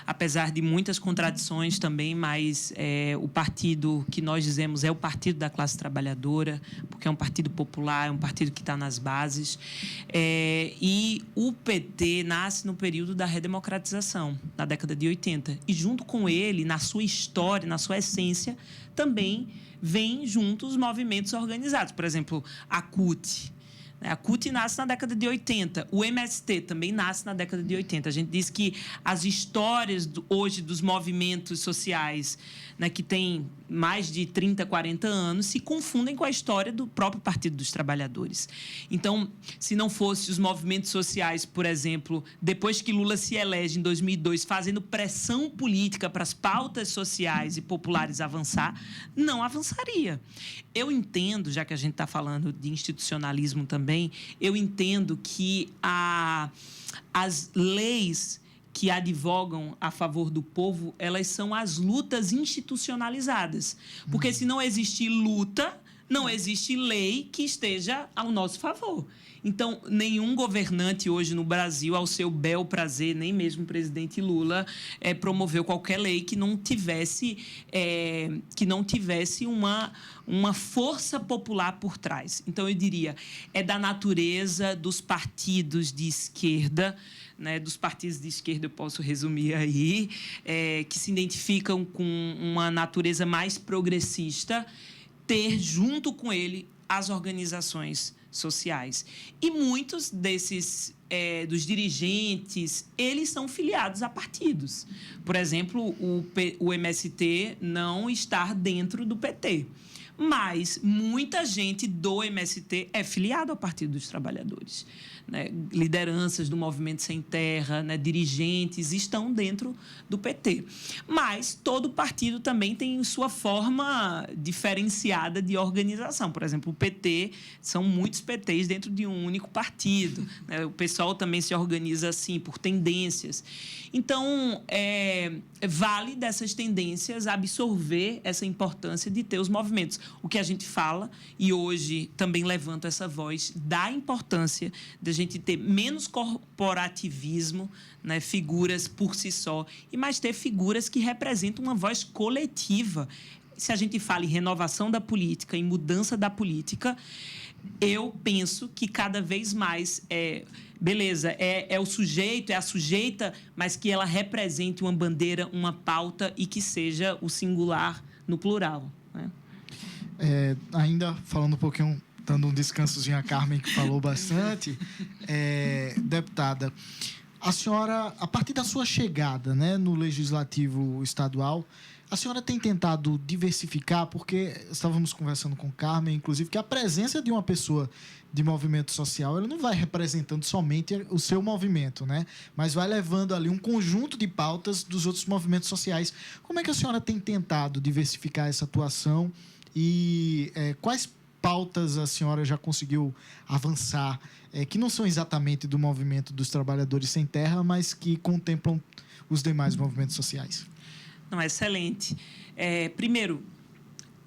Apesar de muitas contradições também, mas o partido que nós dizemos é o partido da classe trabalhadora, porque é um partido popular, é um partido que está nas bases. E o PT nasce no período da redemocratização, na década de 80. E junto com ele, na sua história, na sua essência, também vem junto os movimentos organizados. Por exemplo, a CUT. A CUT nasce na década de 80. O MST também nasce na década de 80. A gente diz que as histórias hoje dos movimentos sociais, né, que têm mais de 30, 40 anos, se confundem com a história do próprio Partido dos Trabalhadores. Então, se não fosse os movimentos sociais, por exemplo, depois que Lula se elege em 2002, fazendo pressão política para as pautas sociais e populares avançar, não avançaria. Eu entendo, já que a gente está falando de institucionalismo também, eu entendo que as leis que advogam a favor do povo, elas são as lutas institucionalizadas. Porque se não existe luta, não existe lei que esteja ao nosso favor. Então, nenhum governante hoje no Brasil, ao seu bel prazer, nem mesmo o presidente Lula, promoveu qualquer lei que não tivesse uma força popular por trás. Então, eu diria, é da natureza dos partidos de esquerda, né, dos partidos de esquerda, eu posso resumir aí, que se identificam com uma natureza mais progressista, ter junto com ele as organizações sociais. E muitos desses dos dirigentes, eles são filiados a partidos. Por exemplo, o MST não está dentro do PT. Mas muita gente do MST é filiado ao Partido dos Trabalhadores. Né? Lideranças do Movimento Sem Terra, né? Dirigentes estão dentro do PT. Mas todo partido também tem sua forma diferenciada de organização. Por exemplo, o PT, são muitos PTs dentro de um único partido. Né? O pessoal também se organiza assim, por tendências. Então, vale dessas tendências absorver essa importância de ter os movimentos. O que a gente fala, e hoje também levanto essa voz, da importância de a gente ter menos corporativismo, né, figuras por si só, e mais ter figuras que representam uma voz coletiva. Se a gente fala em renovação da política, em mudança da política, eu penso que cada vez mais beleza, é o sujeito, é a sujeita, mas que ela represente uma bandeira, uma pauta e que seja o singular no plural, né? Ainda falando um pouquinho, dando um descansozinho a Carmen, que falou bastante, deputada, A senhora, a partir da sua chegada, né, no Legislativo Estadual, a senhora tem tentado diversificar, porque estávamos conversando com Carmen, inclusive, que a presença de uma pessoa de movimento social, ela não vai representando somente o seu movimento, né? Mas vai levando ali um conjunto de pautas dos outros movimentos sociais. Como é que a senhora tem tentado diversificar essa atuação e quais pautas a senhora já conseguiu avançar, que não são exatamente do movimento dos trabalhadores sem terra, mas que contemplam os demais movimentos sociais? Não, excelente. Primeiro,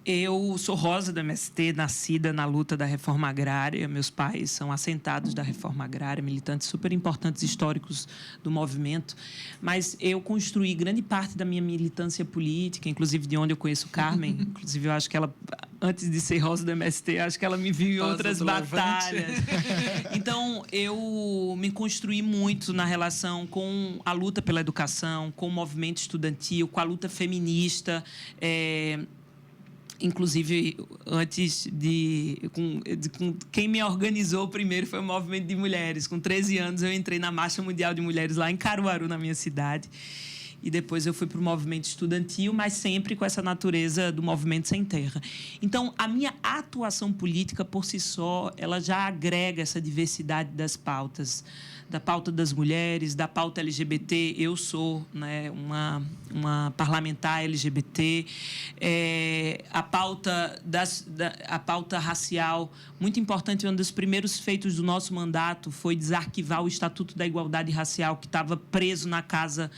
eu sou Rosa do MST, nascida na luta da reforma agrária. Meus pais são assentados da reforma agrária, militantes super importantes históricos do movimento. Mas eu construí grande parte da minha militância política, inclusive de onde eu conheço Carmen. Inclusive, eu acho que ela, antes de ser Rosa do MST, acho que ela me viu em outras batalhas. Então, eu me construí muito na relação com a luta pela educação, com o movimento estudantil, com a luta feminista. Inclusive, antes com quem me organizou primeiro foi o movimento de mulheres. Com 13 anos, eu entrei na Marcha Mundial de Mulheres lá em Caruaru, na minha cidade. E depois eu fui para o movimento estudantil, mas sempre com essa natureza do movimento sem terra. Então, a minha atuação política, por si só, ela já agrega essa diversidade das pautas. Da pauta das mulheres, da pauta LGBT. Eu sou, né, uma parlamentar LGBT. A pauta a pauta racial, muito importante. Um dos primeiros feitos do nosso mandato foi desarquivar o Estatuto da Igualdade Racial, que estava preso na casa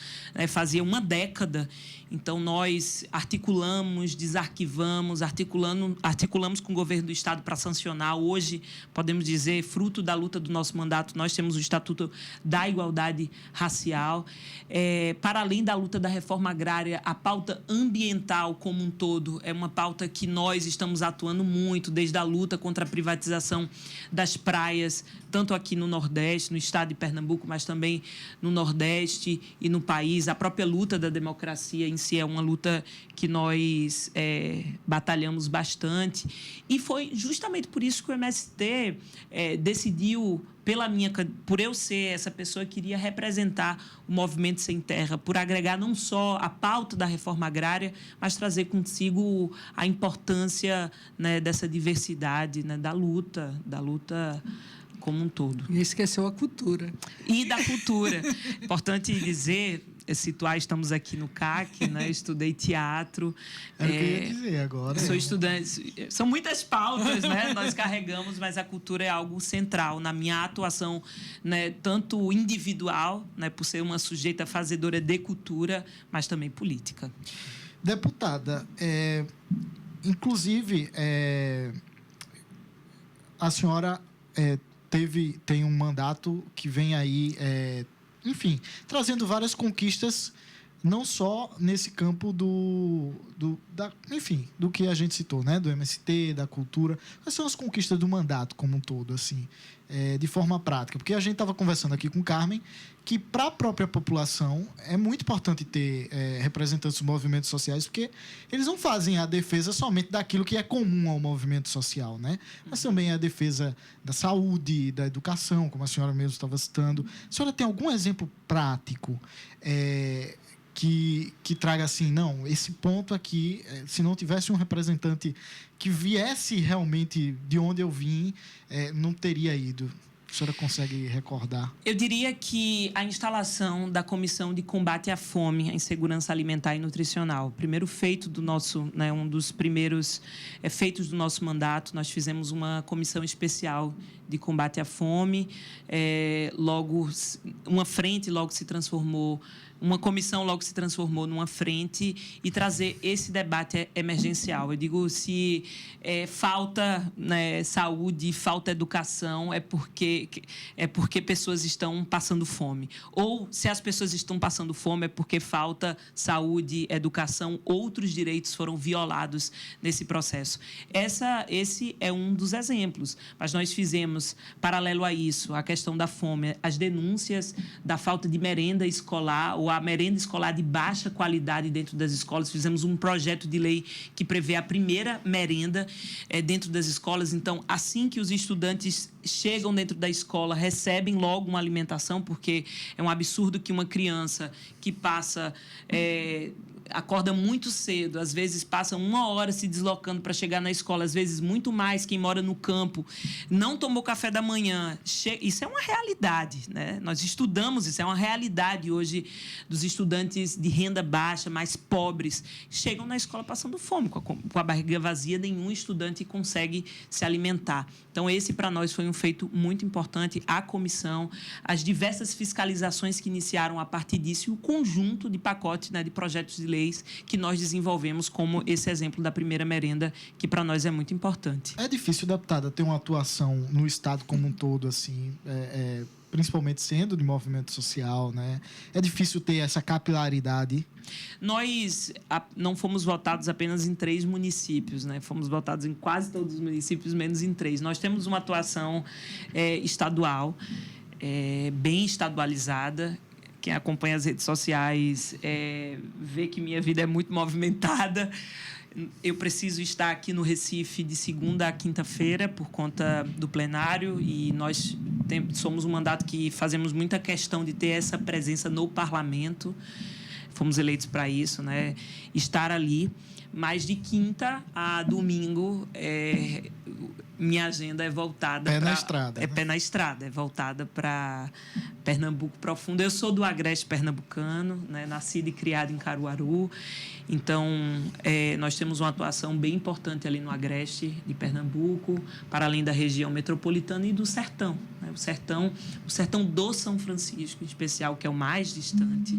fazia uma década. Então, nós articulamos, desarquivamos, articulamos com o governo do Estado para sancionar. Hoje, podemos dizer, fruto da luta do nosso mandato, nós temos o Estatuto da Igualdade Racial. Para além da luta da reforma agrária, a pauta ambiental como um todo é uma pauta que nós estamos atuando muito, desde a luta contra a privatização das praias, tanto aqui no Nordeste, no estado de Pernambuco, mas também no Nordeste e no país. A própria luta da democracia em si é uma luta que nós batalhamos bastante. E foi justamente por isso que o MST decidiu, por eu ser essa pessoa que queria representar o movimento sem terra, por agregar não só a pauta da reforma agrária, mas trazer consigo a importância, né, dessa diversidade, né, da luta como um todo. E esqueceu a cultura. E da cultura. Importante dizer, situar, estamos aqui no CAC, né? Estudei teatro. É o que eu ia dizer agora. Sou estudante. São muitas pautas, né? Nós carregamos, mas a cultura é algo central na minha atuação, né? Tanto individual, né? Por ser uma sujeita fazedora de cultura, mas também política. Deputada, inclusive, a senhora tem um mandato que vem aí, enfim, trazendo várias conquistas, não só nesse campo do que a gente citou, né? Do MST, da cultura. Quais são as conquistas do mandato como um todo, assim, de forma prática? Porque a gente estava conversando aqui com Carmen que, para a própria população, é muito importante ter representantes dos movimentos sociais, porque eles não fazem a defesa somente daquilo que é comum ao movimento social, né? Mas também a defesa da saúde, da educação, como a senhora mesmo estava citando. A senhora tem algum exemplo prático que traga assim, não, esse ponto aqui, se não tivesse um representante que viesse realmente de onde eu vim, não teria ido? A senhora consegue recordar? Eu diria que a instalação da Comissão de Combate à Fome, à Insegurança Alimentar e Nutricional, o primeiro feito do nosso, né, um dos primeiros feitos do nosso mandato, nós fizemos uma comissão especial de combate à fome, uma comissão logo se transformou numa frente e trazer esse debate emergencial. Eu digo, se falta, né, saúde, falta educação, é porque pessoas estão passando fome. Ou, se as pessoas estão passando fome, é porque falta saúde, educação, outros direitos foram violados nesse processo. Esse é um dos exemplos. Mas nós fizemos, paralelo a isso, a questão da fome, as denúncias da falta de merenda escolar ou a merenda escolar de baixa qualidade dentro das escolas. Fizemos um projeto de lei que prevê a primeira merenda dentro das escolas. Então, assim que os estudantes chegam dentro da escola, recebem logo uma alimentação, porque é um absurdo que uma criança que acorda muito cedo, às vezes passa 1 hora se deslocando para chegar na escola, às vezes muito mais, quem mora no campo, não tomou café da manhã. Isso é uma realidade, né? Nós estudamos isso, é uma realidade hoje dos estudantes de renda baixa, mais pobres, chegam na escola passando fome, com a barriga vazia, nenhum estudante consegue se alimentar. Então, esse para nós foi um feito muito importante, a comissão, as diversas fiscalizações que iniciaram a partir disso e o conjunto de pacotes, né, de projetos de lei que nós desenvolvemos, como esse exemplo da primeira merenda, que para nós é muito importante. É difícil, deputada, ter uma atuação no Estado como um todo, assim, principalmente sendo de movimento social, né? É difícil ter essa capilaridade. Nós não fomos votados apenas em 3 municípios, né? Fomos votados em quase todos os municípios, menos em 3. Nós temos uma atuação estadual, bem estadualizada. Quem acompanha as redes sociais vê que minha vida é muito movimentada. Eu preciso estar aqui no Recife de segunda a quinta-feira por conta do plenário e nós somos um mandato que fazemos muita questão de ter essa presença no parlamento. Fomos eleitos para isso, né? Estar ali. Mas de quinta a domingo, minha agenda é voltada... na estrada. Pé na estrada, é voltada para Pernambuco profundo. Eu sou do Agreste pernambucano, né? Nascida e criada em Caruaru. Então, nós temos uma atuação bem importante ali no Agreste de Pernambuco, para além da região metropolitana e do Sertão, né? O Sertão do São Francisco, em especial, que é o mais distante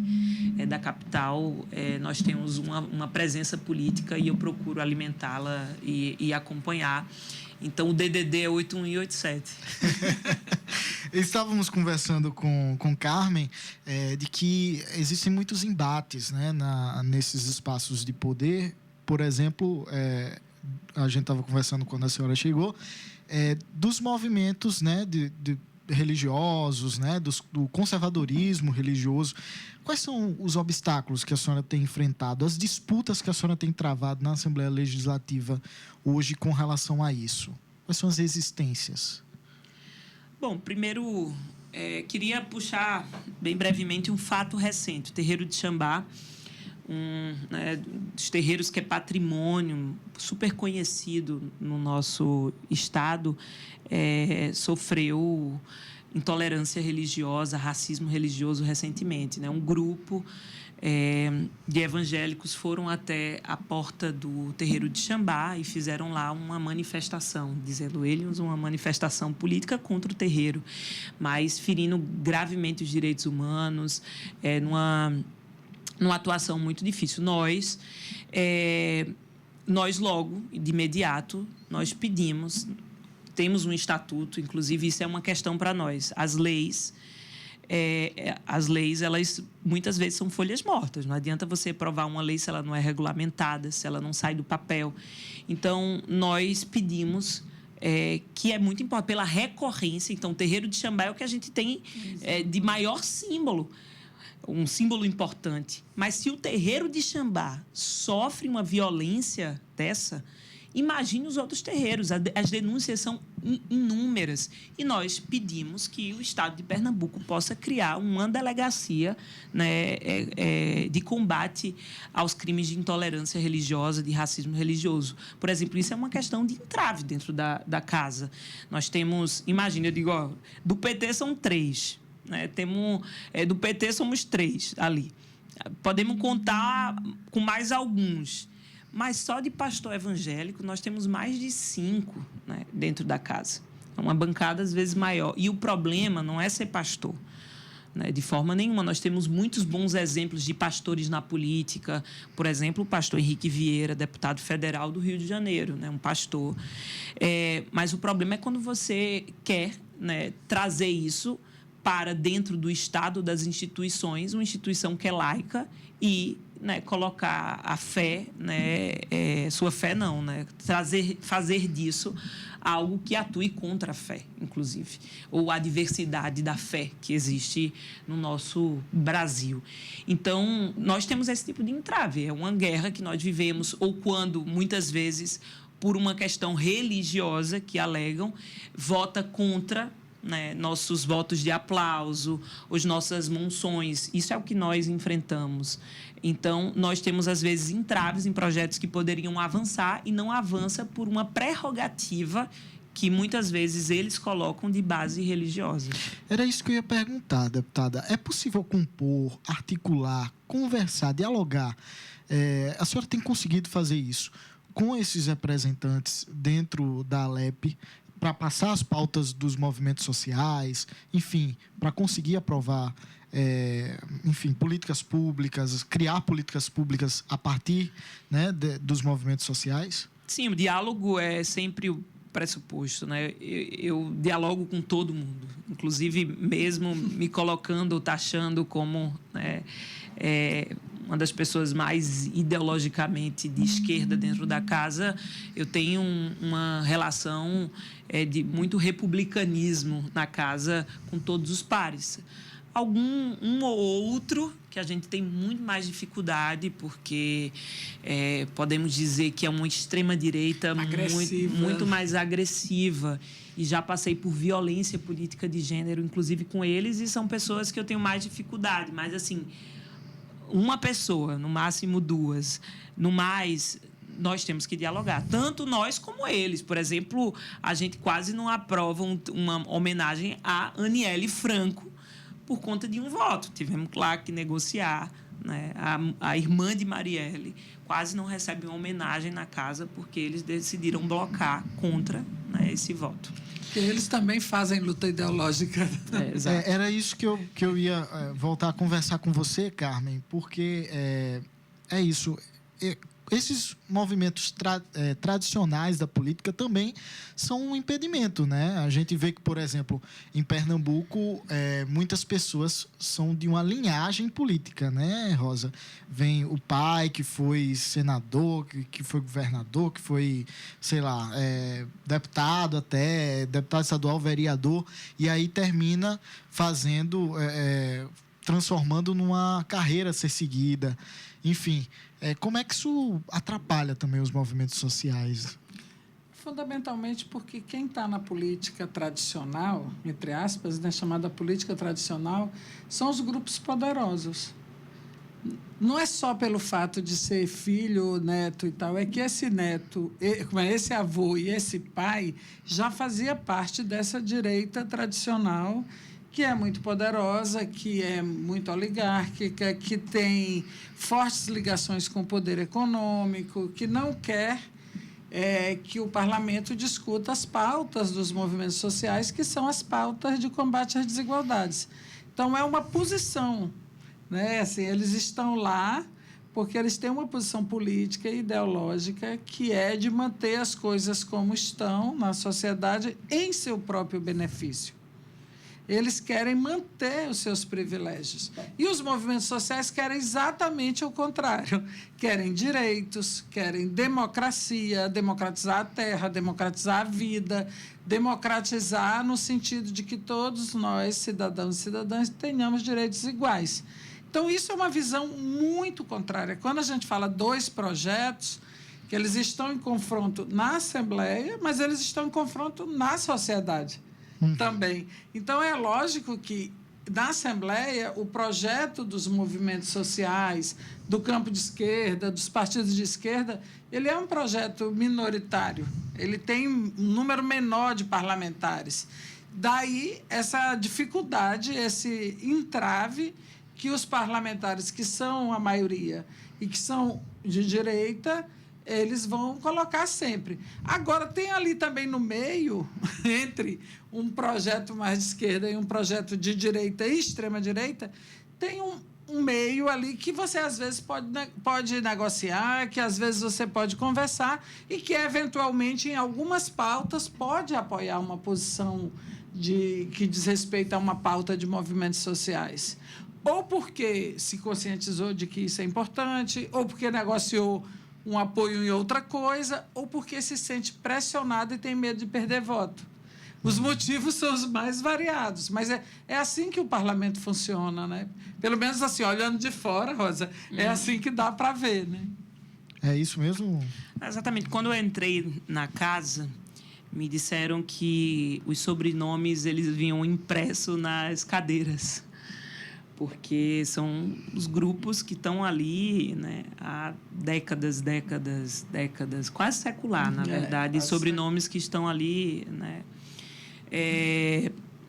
da capital. Nós temos uma presença política e eu procuro alimentá-la e acompanhar. Então, o DDD é 81 e 87. Estávamos conversando com Carmen de que existem muitos embates, né, nesses espaços de poder. Por exemplo, a gente estava conversando quando a senhora chegou, dos movimentos, né, de religiosos, né, do conservadorismo religioso. Quais são os obstáculos que a senhora tem enfrentado, as disputas que a senhora tem travado na Assembleia Legislativa hoje com relação a isso? Quais são as resistências? Bom, primeiro, queria puxar bem brevemente um fato recente. O terreiro de Xambá, dos terreiros que é patrimônio super conhecido no nosso estado, sofreu intolerância religiosa, racismo religioso recentemente, né? Um grupo de evangélicos foram até a porta do terreiro de Xambá e fizeram lá uma manifestação, dizendo eles, uma manifestação política contra o terreiro, mas ferindo gravemente os direitos humanos, numa atuação muito difícil. Nós logo, de imediato, nós pedimos, temos um estatuto, inclusive isso é uma questão para nós. As leis, elas muitas vezes são folhas mortas. Não adianta você aprovar uma lei se ela não é regulamentada, se ela não sai do papel. Então, nós pedimos que é muito importante, pela recorrência. Então, o terreiro de Xambá é o que a gente tem de maior símbolo, um símbolo importante. Mas se o terreiro de Xambá sofre uma violência dessa, imagine os outros terreiros. As denúncias são inúmeras. E nós pedimos que o Estado de Pernambuco possa criar uma delegacia, né, de combate aos crimes de intolerância religiosa, de racismo religioso. Por exemplo, isso é uma questão de entrave dentro da casa. Nós temos, imagina, eu digo, do PT são 3. Né? Do PT somos 3 ali. Podemos contar com mais alguns. Mas só de pastor evangélico nós temos mais de 5, né, dentro da casa. É uma bancada, às vezes, maior. E o problema não é ser pastor, né, de forma nenhuma. Nós temos muitos bons exemplos de pastores na política. Por exemplo, o pastor Henrique Vieira, deputado federal do Rio de Janeiro, né, um pastor. Mas o problema é quando você quer, né, trazer isso para dentro do Estado, das instituições, uma instituição que é laica e, né, colocar a fé, né, sua fé não, né, fazer disso algo que atue contra a fé, inclusive, ou a diversidade da fé que existe no nosso Brasil. Então, nós temos esse tipo de entrave, é uma guerra que nós vivemos, ou quando, muitas vezes, por uma questão religiosa que alegam, vota contra, né, nossos votos de aplauso, as nossas monções. Isso é o que nós enfrentamos. Então, nós temos, às vezes, entraves em projetos que poderiam avançar e não avança por uma prerrogativa que, muitas vezes, eles colocam de base religiosa. Era isso que eu ia perguntar, deputada. É possível compor, articular, conversar, dialogar? A senhora tem conseguido fazer isso com esses representantes dentro da Alep para passar as pautas dos movimentos sociais, enfim, para conseguir aprovar, políticas públicas, criar políticas públicas a partir, né, dos movimentos sociais? Sim, o diálogo é sempre o pressuposto, né? Eu dialogo com todo mundo, inclusive mesmo me colocando ou taxando como, né, uma das pessoas mais ideologicamente de esquerda dentro da casa. Eu tenho uma relação de muito republicanismo na casa com todos os pares. Um ou outro que a gente tem muito mais dificuldade, porque podemos dizer que é uma extrema-direita muito mais agressiva. E já passei por violência política de gênero, inclusive com eles, e são pessoas que eu tenho mais dificuldade. Mas, assim, uma pessoa, no máximo duas, no mais, nós temos que dialogar. Tanto nós como eles. Por exemplo, a gente quase não aprova uma homenagem a Aniele Franco por conta de um voto. Tivemos, claro, que negociar, né? A irmã de Marielle quase não recebe uma homenagem na casa porque eles decidiram blocar contra, né, esse voto. Porque eles também fazem luta ideológica. Era isso que eu ia voltar a conversar com você, Carmen, porque é isso. Esses movimentos tradicionais da política também são um impedimento, né? A gente vê que, por exemplo, em Pernambuco, muitas pessoas são de uma linhagem política, né, Rosa? Vem o pai, que foi senador, que foi governador, que foi, sei lá, deputado até, deputado estadual, vereador, e aí termina fazendo, transformando numa carreira a ser seguida. Enfim, como é que isso atrapalha também os movimentos sociais? Fundamentalmente porque quem está na política tradicional, entre aspas, né, chamada política tradicional, são os grupos poderosos. Não é só pelo fato de ser filho, neto e tal, é que esse neto, esse avô e esse pai já fazia parte dessa direita tradicional, que é muito poderosa, que é muito oligárquica, que tem fortes ligações com o poder econômico, que não quer que o parlamento discuta as pautas dos movimentos sociais, que são as pautas de combate às desigualdades. Então, é uma posição, né? Assim, eles estão lá porque eles têm uma posição política e ideológica que é de manter as coisas como estão na sociedade em seu próprio benefício. Eles querem manter os seus privilégios. E os movimentos sociais querem exatamente o contrário. Querem direitos, querem democracia, democratizar a terra, democratizar a vida, democratizar no sentido de que todos nós, cidadãos e cidadãs, tenhamos direitos iguais. Então, isso é uma visão muito contrária. Quando a gente fala dois projetos, que eles estão em confronto na Assembleia, mas eles estão em confronto na sociedade também. Então, é lógico que, na Assembleia, o projeto dos movimentos sociais, do campo de esquerda, dos partidos de esquerda, ele é um projeto minoritário. Ele tem um número menor de parlamentares. Daí, essa dificuldade, esse entrave que os parlamentares, que são a maioria e que são de direita, eles vão colocar sempre. Agora, tem ali também no meio, entre um projeto mais de esquerda e um projeto de direita e extrema-direita, tem um meio ali que você, às vezes, pode negociar, que, às vezes, você pode conversar e que, eventualmente, em algumas pautas, pode apoiar uma posição que diz respeito a uma pauta de movimentos sociais. Ou porque se conscientizou de que isso é importante, ou porque negociou um apoio em outra coisa, ou porque se sente pressionado e tem medo de perder voto. Os motivos são os mais variados, mas é assim que o parlamento funciona, né? Pelo menos assim, olhando de fora, Rosa, é assim que dá para ver, né? É isso mesmo? Exatamente. Quando eu entrei na casa, me disseram que os sobrenomes eles vinham impressos nas cadeiras, porque são os grupos que estão ali, né, há décadas, quase secular, na verdade, sobrenomes que estão ali, né,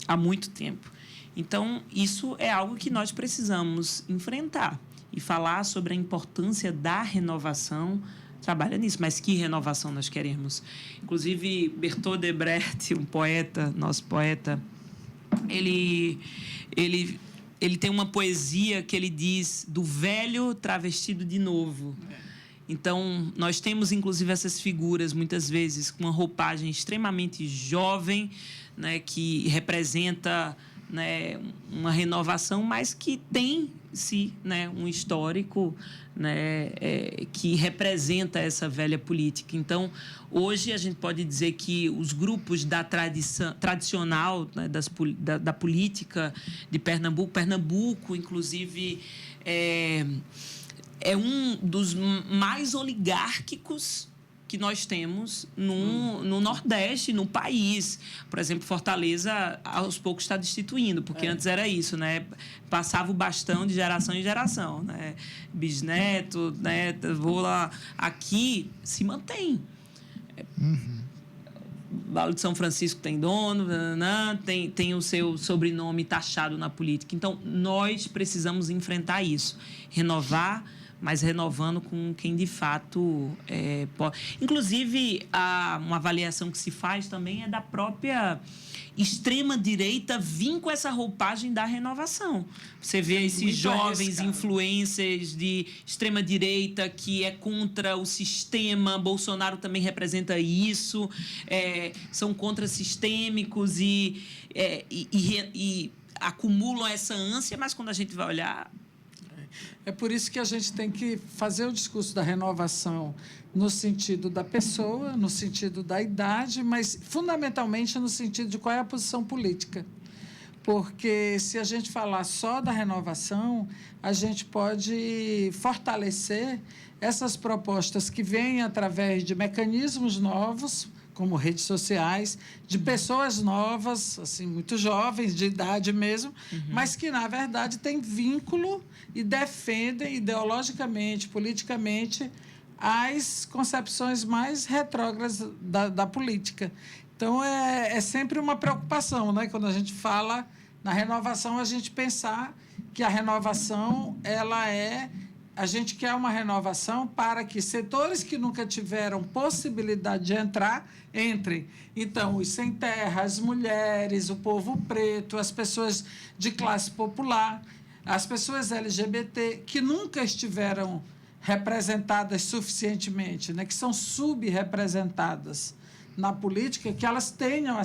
há muito tempo. Então, isso é algo que nós precisamos enfrentar e falar sobre a importância da renovação. Trabalha nisso, mas que renovação nós queremos? Inclusive, Bertolt Brecht, um poeta, nosso poeta, ele tem uma poesia que ele diz do velho travestido de novo. Então, nós temos, inclusive, essas figuras, muitas vezes, com uma roupagem extremamente jovem, né, que representa, né, uma renovação, mas que tem, sim, né, um histórico, né, que representa essa velha política. Então, hoje, a gente pode dizer que os grupos da tradicional, né, da política de Pernambuco, inclusive, é um dos mais oligárquicos que nós temos no Nordeste, no país. Por exemplo, Fortaleza, aos poucos, está destituindo, porque antes era isso, né? Passava o bastão de geração em geração, né? Bisneto, né? Vou lá. Aqui se mantém. Vale de São Francisco tem dono, tem o seu sobrenome taxado na política. Então, nós precisamos enfrentar isso, renovar, mas renovando com quem de fato pode. Inclusive, uma avaliação que se faz também é da própria extrema-direita vir com essa roupagem da renovação. Você vê esses jovens influencers de extrema-direita que é contra o sistema, Bolsonaro também representa isso, são contrassistêmicos e acumulam essa ânsia, mas quando a gente vai olhar... É por isso que a gente tem que fazer o discurso da renovação no sentido da pessoa, no sentido da idade, mas fundamentalmente no sentido de qual é a posição política. Porque se a gente falar só da renovação, a gente pode fortalecer essas propostas que vêm através de mecanismos novos, como redes sociais, de pessoas novas, assim, muito jovens, de idade mesmo, mas que, na verdade, têm vínculo e defendem ideologicamente, politicamente, as concepções mais retrógradas da política. Então, é sempre uma preocupação, né? Quando a gente fala na renovação, a gente pensar que a renovação, a gente quer uma renovação para que setores que nunca tiveram possibilidade de entrar, entrem. Então, os sem terra, as mulheres, o povo preto, as pessoas de classe popular, as pessoas LGBT, que nunca estiveram representadas suficientemente, né, que são subrepresentadas na política, que elas tenham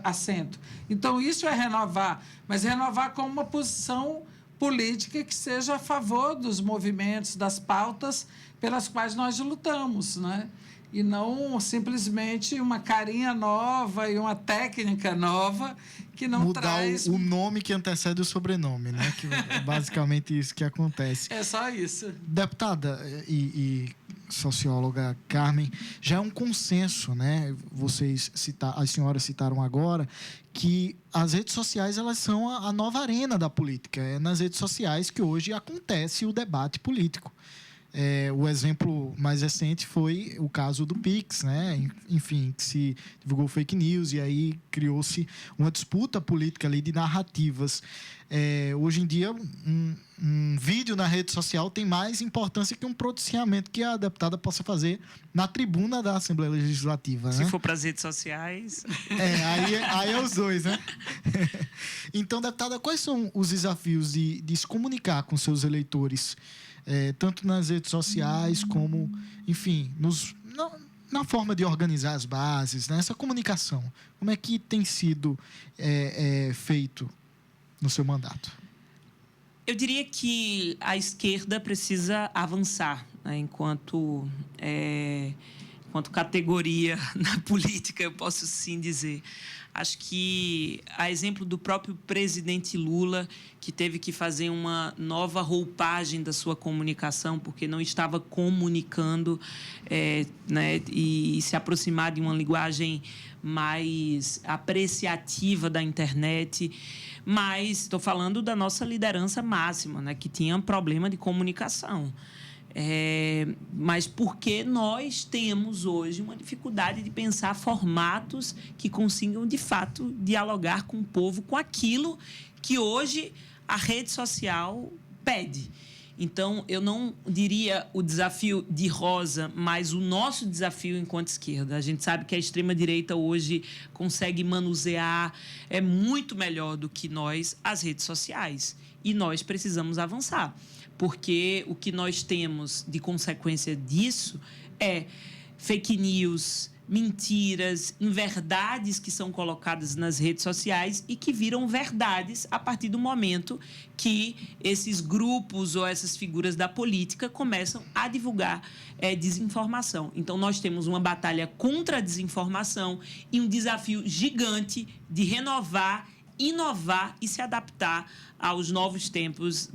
assento. Então, isso é renovar, mas renovar com uma posição política que seja a favor dos movimentos, das pautas pelas quais nós lutamos, né? E não simplesmente uma carinha nova e uma técnica nova que não traz... Mudar o nome que antecede o sobrenome, né? Que é basicamente isso que acontece. É só isso. Deputada e socióloga Carmen, já é um consenso, né? As senhoras citaram agora que as redes sociais, elas são a nova arena da política. É nas redes sociais que hoje acontece o debate político. O exemplo mais recente foi o caso do Pix, né? Enfim, que se divulgou fake news e aí criou-se uma disputa política ali de narrativas. Hoje em dia, um vídeo na rede social tem mais importância que um pronunciamento que a deputada possa fazer na tribuna da Assembleia Legislativa. Se né? for para as redes sociais... Aí é os dois, né? Então, deputada, quais são os desafios de se comunicar com seus eleitores, tanto nas redes sociais como, enfim, na forma de organizar as bases, né? Essa comunicação? Como é que tem sido feito no seu mandato? Eu diria que a esquerda precisa avançar, né, enquanto enquanto categoria na política, eu posso sim dizer. Acho que, a exemplo do próprio presidente Lula, que teve que fazer uma nova roupagem da sua comunicação, porque não estava comunicando, né, e se aproximar de uma linguagem mais apreciativa da internet. Mas estou falando da nossa liderança máxima, né, que tinha problema de comunicação. Mas porque nós temos hoje uma dificuldade de pensar formatos que consigam, de fato, dialogar com o povo, com aquilo que hoje a rede social pede. Então, eu não diria o desafio de Rosa, mas o nosso desafio enquanto esquerda. A gente sabe que a extrema-direita hoje consegue manusear muito melhor do que nós as redes sociais. E nós precisamos avançar. Porque o que nós temos de consequência disso é fake news, mentiras, inverdades que são colocadas nas redes sociais e que viram verdades a partir do momento que esses grupos ou essas figuras da política começam a divulgar desinformação. Então, nós temos uma batalha contra a desinformação e um desafio gigante de renovar, inovar e se adaptar aos novos tempos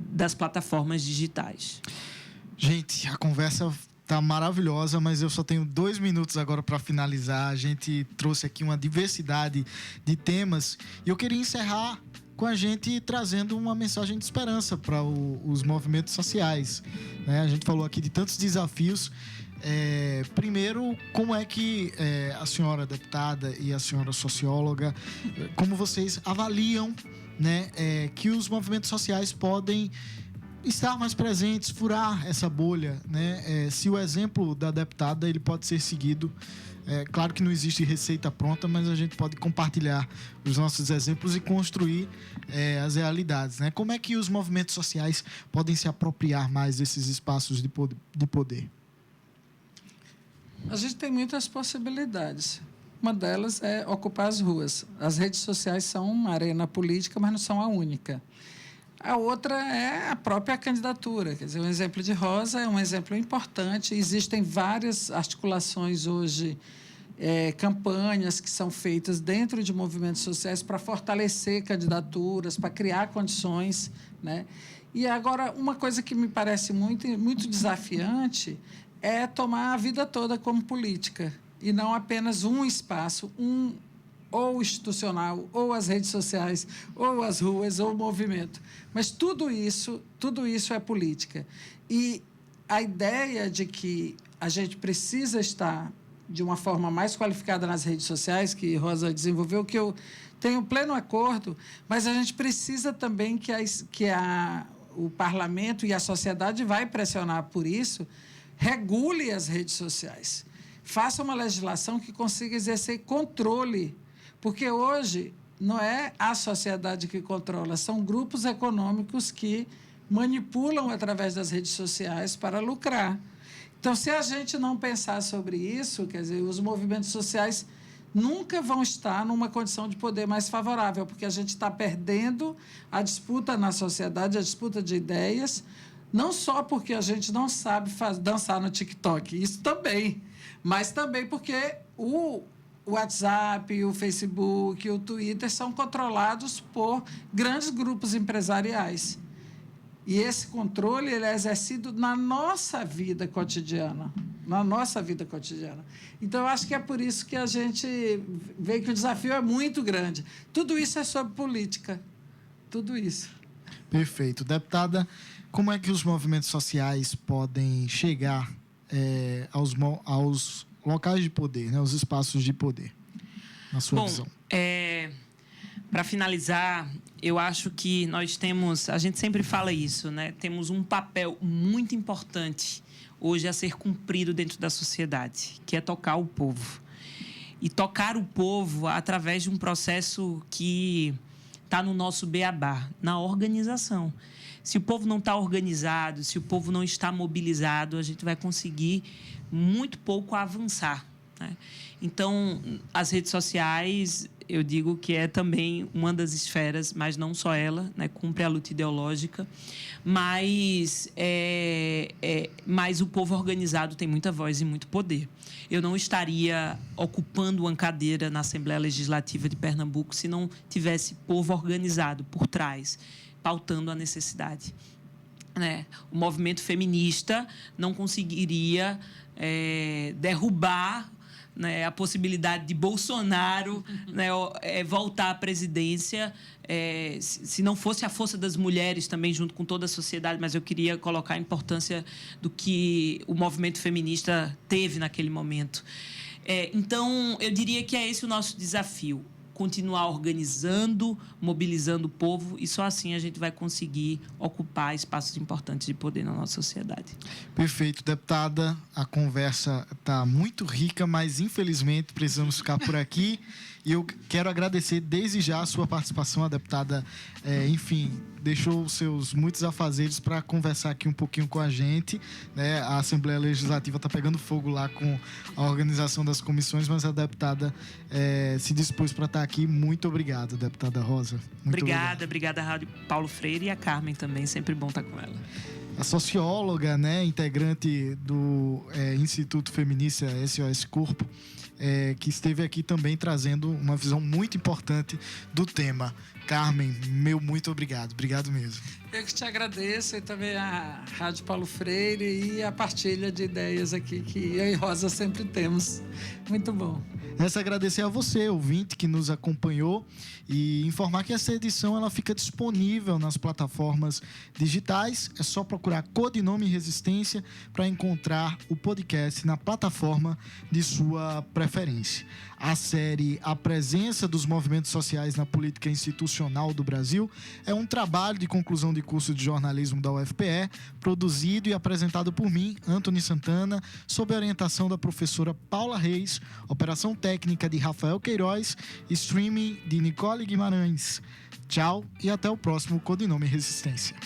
das plataformas digitais. Gente, a conversa tá maravilhosa, mas eu só tenho 2 minutos agora para finalizar. A gente trouxe aqui uma diversidade de temas e eu queria encerrar com a gente trazendo uma mensagem de esperança para os movimentos sociais, né? A gente falou aqui de tantos desafios. Primeiro, como é que a senhora deputada e a senhora socióloga, como vocês avaliam, né, que os movimentos sociais podem estar mais presentes, furar essa bolha, né? Se o exemplo da deputada ele pode ser seguido, claro que não existe receita pronta, mas a gente pode compartilhar os nossos exemplos e construir as realidades, né? Como é que os movimentos sociais podem se apropriar mais desses espaços de poder? A gente tem muitas possibilidades. Uma delas é ocupar as ruas. As redes sociais são uma arena política, mas não são a única. A outra é a própria candidatura. Quer dizer, um exemplo de Rosa é um exemplo importante. Existem várias articulações hoje, campanhas que são feitas dentro de movimentos sociais para fortalecer candidaturas, para criar condições, né? E agora, uma coisa que me parece muito desafiante é tomar a vida toda como política e não apenas um espaço, ou institucional, ou as redes sociais, ou as ruas, ou o movimento. Mas tudo isso é política. E a ideia de que a gente precisa estar de uma forma mais qualificada nas redes sociais, que Rosa desenvolveu, que eu tenho pleno acordo, mas a gente precisa também que o parlamento e a sociedade vai pressionar por isso, regule as redes sociais. Faça uma legislação que consiga exercer controle, porque hoje não é a sociedade que controla, são grupos econômicos que manipulam através das redes sociais para lucrar. Então, se a gente não pensar sobre isso, quer dizer, os movimentos sociais nunca vão estar numa condição de poder mais favorável, porque a gente está perdendo a disputa na sociedade, a disputa de ideias, não só porque a gente não sabe dançar no TikTok, isso também, mas também porque o WhatsApp, o Facebook, o Twitter são controlados por grandes grupos empresariais. E esse controle ele é exercido na nossa vida cotidiana. Então, eu acho que é por isso que a gente vê que o desafio é muito grande. Tudo isso é sobre política. Tudo isso. Perfeito. Deputada, como é que os movimentos sociais podem chegar aos locais de poder, né, aos espaços de poder, na sua visão? Para finalizar, eu acho que nós temos, a gente sempre fala isso, né? Temos um papel muito importante hoje a ser cumprido dentro da sociedade, que é tocar o povo. E tocar o povo através de um processo que está no nosso beabá, na organização. Se o povo não está organizado, se o povo não está mobilizado, a gente vai conseguir muito pouco avançar, né? Então, as redes sociais, eu digo que é também uma das esferas, mas não só ela, né, cumpre a luta ideológica, mas o povo organizado tem muita voz e muito poder. Eu não estaria ocupando uma cadeira na Assembleia Legislativa de Pernambuco se não tivesse povo organizado por trás, pautando a necessidade. Né? O movimento feminista não conseguiria derrubar, né, a possibilidade de Bolsonaro, né, voltar à presidência, se não fosse a força das mulheres também, junto com toda a sociedade, mas eu queria colocar a importância do que o movimento feminista teve naquele momento. Então, eu diria que é esse o nosso desafio. Continuar organizando, mobilizando o povo, e só assim a gente vai conseguir ocupar espaços importantes de poder na nossa sociedade. Perfeito, deputada. A conversa está muito rica, mas infelizmente precisamos ficar por aqui. E eu quero agradecer desde já a sua participação. A deputada, enfim, deixou os seus muitos afazeres para conversar aqui um pouquinho com a gente. Né? A Assembleia Legislativa está pegando fogo lá com a organização das comissões, mas a deputada se dispôs para estar aqui. Muito obrigado, deputada Rosa. Muito obrigada, Rádio Paulo Freire, e a Carmen também, sempre bom estar com ela. A socióloga, né, integrante do Instituto Feminista SOS Corpo, que esteve aqui também trazendo uma visão muito importante do tema. Carmen, meu muito obrigado. Obrigado mesmo. Eu que te agradeço, e também a Rádio Paulo Freire e a partilha de ideias aqui que eu e Rosa sempre temos. Muito bom. Resta agradecer a você, ouvinte, que nos acompanhou, e informar que essa edição ela fica disponível nas plataformas digitais. É só procurar Codinome Resistência para encontrar o podcast na plataforma de sua preferência. A série A Presença dos Movimentos Sociais na Política Institucional do Brasil é um trabalho de conclusão de curso de jornalismo da UFPE, produzido e apresentado por mim, Antony Santana, sob a orientação da professora Paula Reis, operação técnica de Rafael Queiroz, streaming de Nicole Guimarães. Tchau e até o próximo Codinome Resistência.